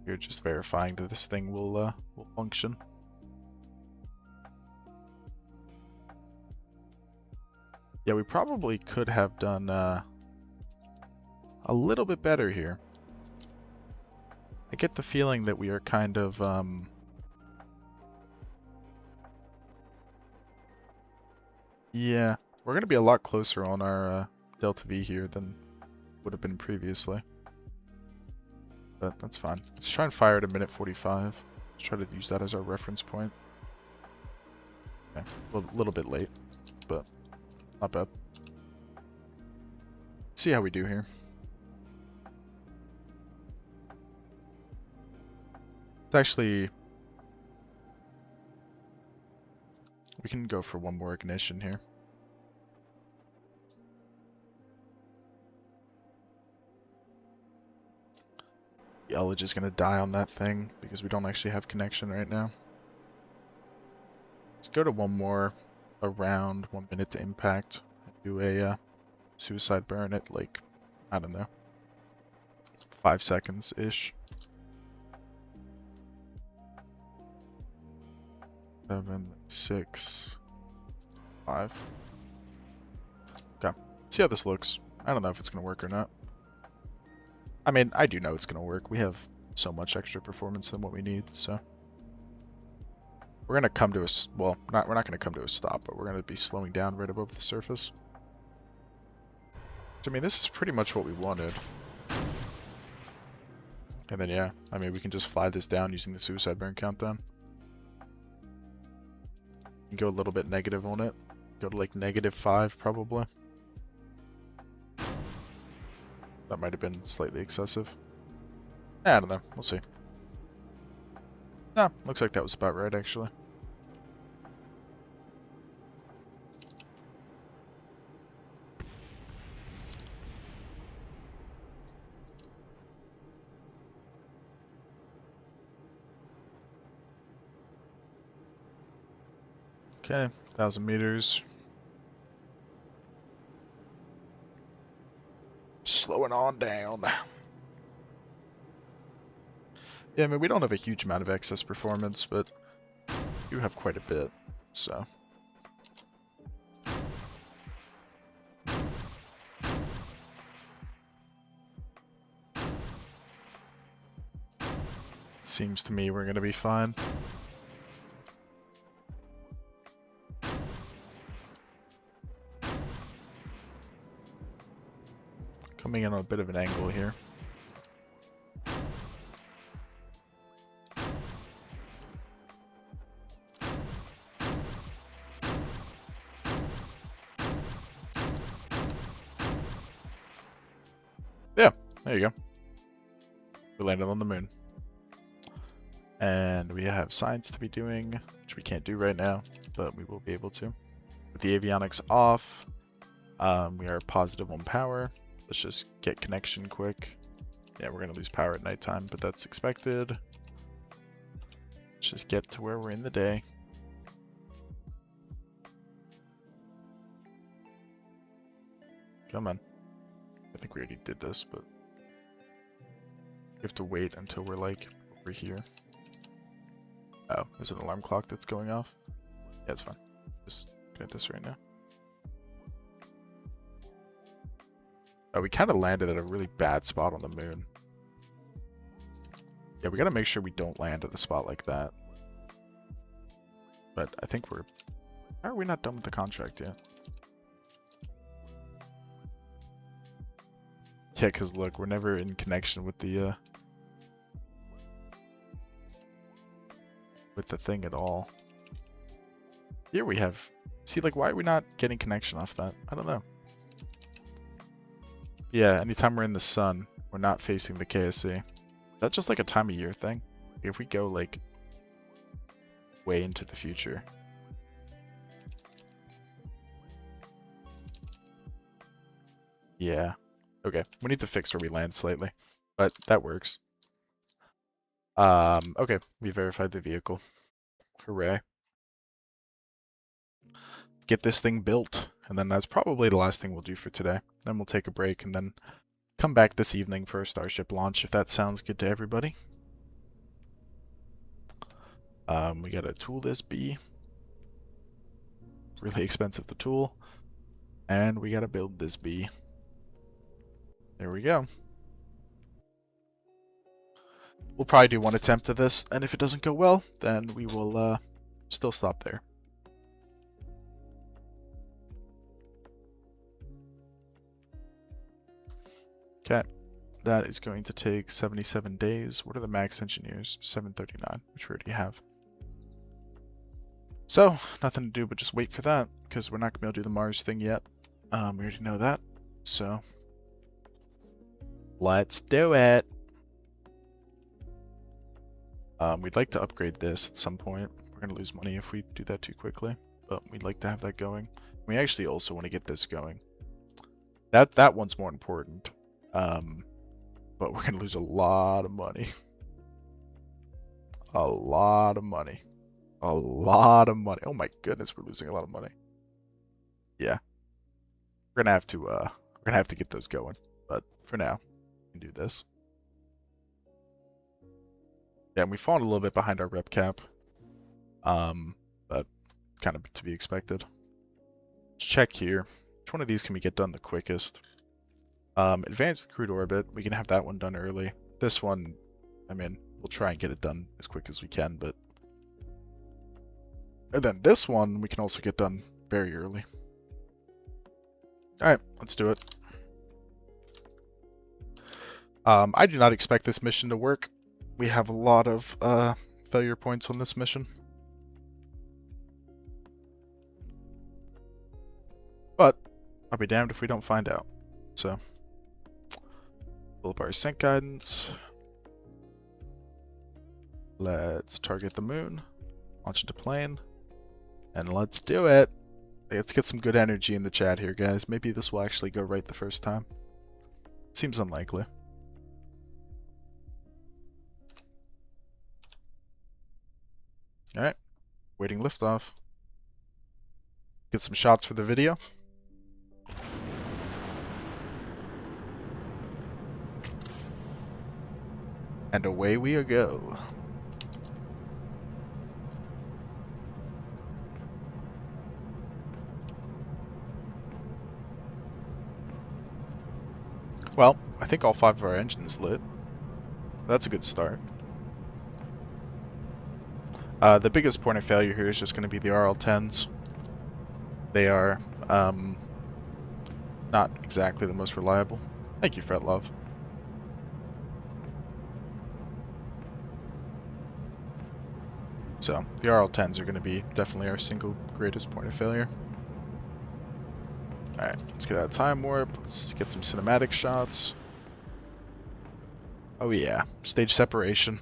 Speaker 1: we're just verifying that this thing will function. Yeah, we probably could have done a little bit better here. I get the feeling that we are kind of yeah, we're going to be a lot closer on our Delta V here than would have been previously. But that's fine. Let's try and fire at a minute 45. Let's try to use that as our reference point. Okay, a little bit late, but not bad. See how we do here. It's actually... we can go for one more ignition here. The Ullage is going to die on that thing because we don't actually have connection right now. Let's go to one more around 1 minute to impact. Do a suicide burn at, like, I don't know, 5 seconds-ish. 7, 6, 5. Okay. See how this looks. I don't know if it's going to work or not. I mean, I do know it's going to work. We have so much extra performance than what we need, so. We're going to come to a... well, we're not going to come to a stop, but we're going to be slowing down right above the surface. I mean, this is pretty much what we wanted. And then, yeah, I mean, we can just fly this down using the suicide burn countdown. Go a little bit negative on it. Go to like -5 probably. That might have been slightly excessive. I don't know. We'll see. No, looks like that was about right actually. Okay, 1,000 meters. Slowing on down. Yeah, I mean, we don't have a huge amount of excess performance, but we do have quite a bit, so. Seems to me we're going to be fine. Coming in on a bit of an angle here. Yeah, there you go. We landed on the moon. And we have science to be doing, which we can't do right now, but we will be able to. With the avionics off, we are positive on power. Let's just get connection quick. Yeah, we're going to lose power at nighttime, but that's expected. Let's just get to where we're in the day. Come on. I think we already did this, but we have to wait until we're like over here. Oh, there's an alarm clock that's going off. Yeah, it's fine. Just get this right now. Oh, we kind of landed at a really bad spot on the moon. Yeah, we got to make sure we don't land at a spot like that. But I think we're... How are we not done with the contract yet? Yeah, because look, we're never in connection with the thing at all. Here we have... See, like, why are we not getting connection off that? I don't know. Yeah, anytime we're in the sun, we're not facing the KSC. Is that just like a time of year thing? If we go like way into the future. Yeah. Okay. We need to fix where we land slightly, but that works. Okay. We verified the vehicle. Hooray. Get this thing built, and then that's probably the last thing we'll do for today. Then we'll take a break and then come back this evening for a Starship launch, if that sounds good to everybody. We gotta tool this bee. Really expensive to tool. And we gotta build this bee. There we go. We'll probably do one attempt at this, and if it doesn't go well, then we will still stop there. Okay, that is going to take 77 days. What are the max engineers? 739, which we already have. So, nothing to do but just wait for that, because we're not going to be able to do the Mars thing yet. We already know that, so let's do it. We'd like to upgrade this at some point. We're going to lose money if we do that too quickly, but we'd like to have that going. We actually also want to get this going. That one's more important. But we're going to lose a lot of money. A lot of money. A lot of money. Oh my goodness, we're losing a lot of money. Yeah. We're going to have to get those going. But for now, we can do this. Yeah, and we've fallen a little bit behind our rep cap. But kind of to be expected. Let's check here. Which one of these can we get done the quickest? Advanced crude orbit, we can have that one done early. This one, I mean, we'll try and get it done as quick as we can, but... And then this one, we can also get done very early. Alright, let's do it. I do not expect this mission to work. We have a lot of failure points on this mission. But I'll be damned if we don't find out. So... Pull up our sync guidance. Let's target the moon. Launch into plane. And let's do it. Let's get some good energy in the chat here, guys. Maybe this will actually go right the first time. Seems unlikely. Alright. Waiting liftoff. Get some shots for the video. And away we go. Well, I think all 5 of our engines lit. That's a good start. The biggest point of failure here is just going to be the RL-10s. They are not exactly the most reliable. Thank you, Fretlove. So, the RL-10s are going to be definitely our single greatest point of failure. Alright, let's get out of time warp. Let's get some cinematic shots. Oh yeah, stage separation.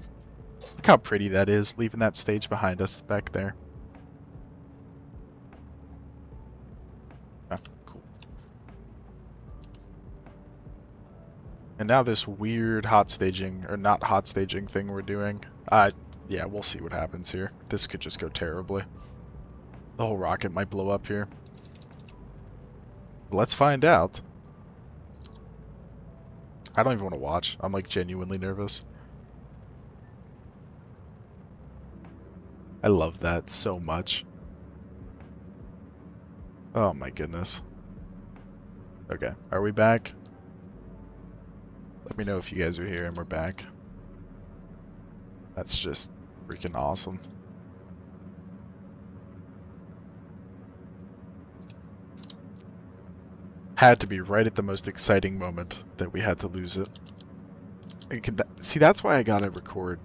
Speaker 1: Look how pretty that is, leaving that stage behind us back there. Oh, cool. And now this weird hot staging, or not hot staging thing we're doing. Yeah, we'll see what happens here. This could just go terribly. The whole rocket might blow up here. Let's find out. I don't even want to watch. I'm like genuinely nervous. I love that so much. Oh my goodness. Okay, are we back? Let me know if you guys are here and we're back. That's just freaking awesome. Had to be right at the most exciting moment that we had to lose it. See, that's why I gotta record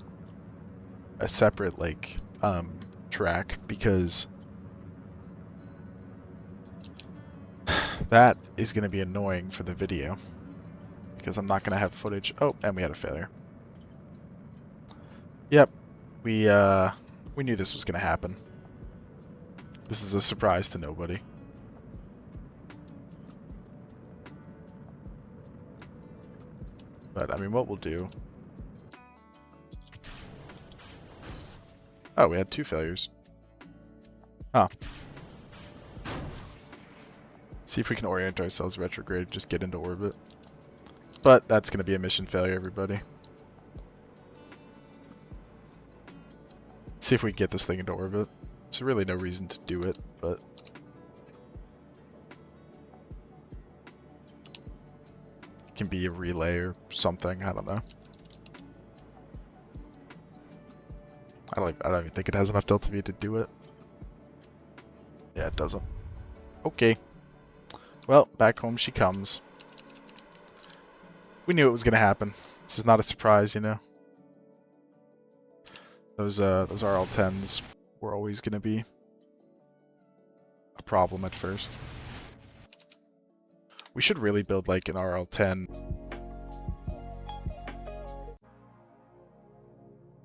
Speaker 1: a separate, like, track, because that is gonna be annoying for the video. because I'm not going to have footage. Oh, and we had a failure. Yep, we knew this was going to happen. This is a surprise to nobody. But, I mean, what we'll do... Oh, we had 2 failures. Huh. See if we can orient ourselves retrograde, just get into orbit. But that's going to be a mission failure, everybody. See if we can get this thing into orbit. There's really no reason to do it, but... It can be a relay or something, I don't know. I don't even think it has enough delta V to do it. Yeah, it doesn't. Okay. Well, back home she comes. We knew it was going to happen. This is not a surprise, you know. Those RL-10s were always going to be a problem at first. We should really build like an RL-10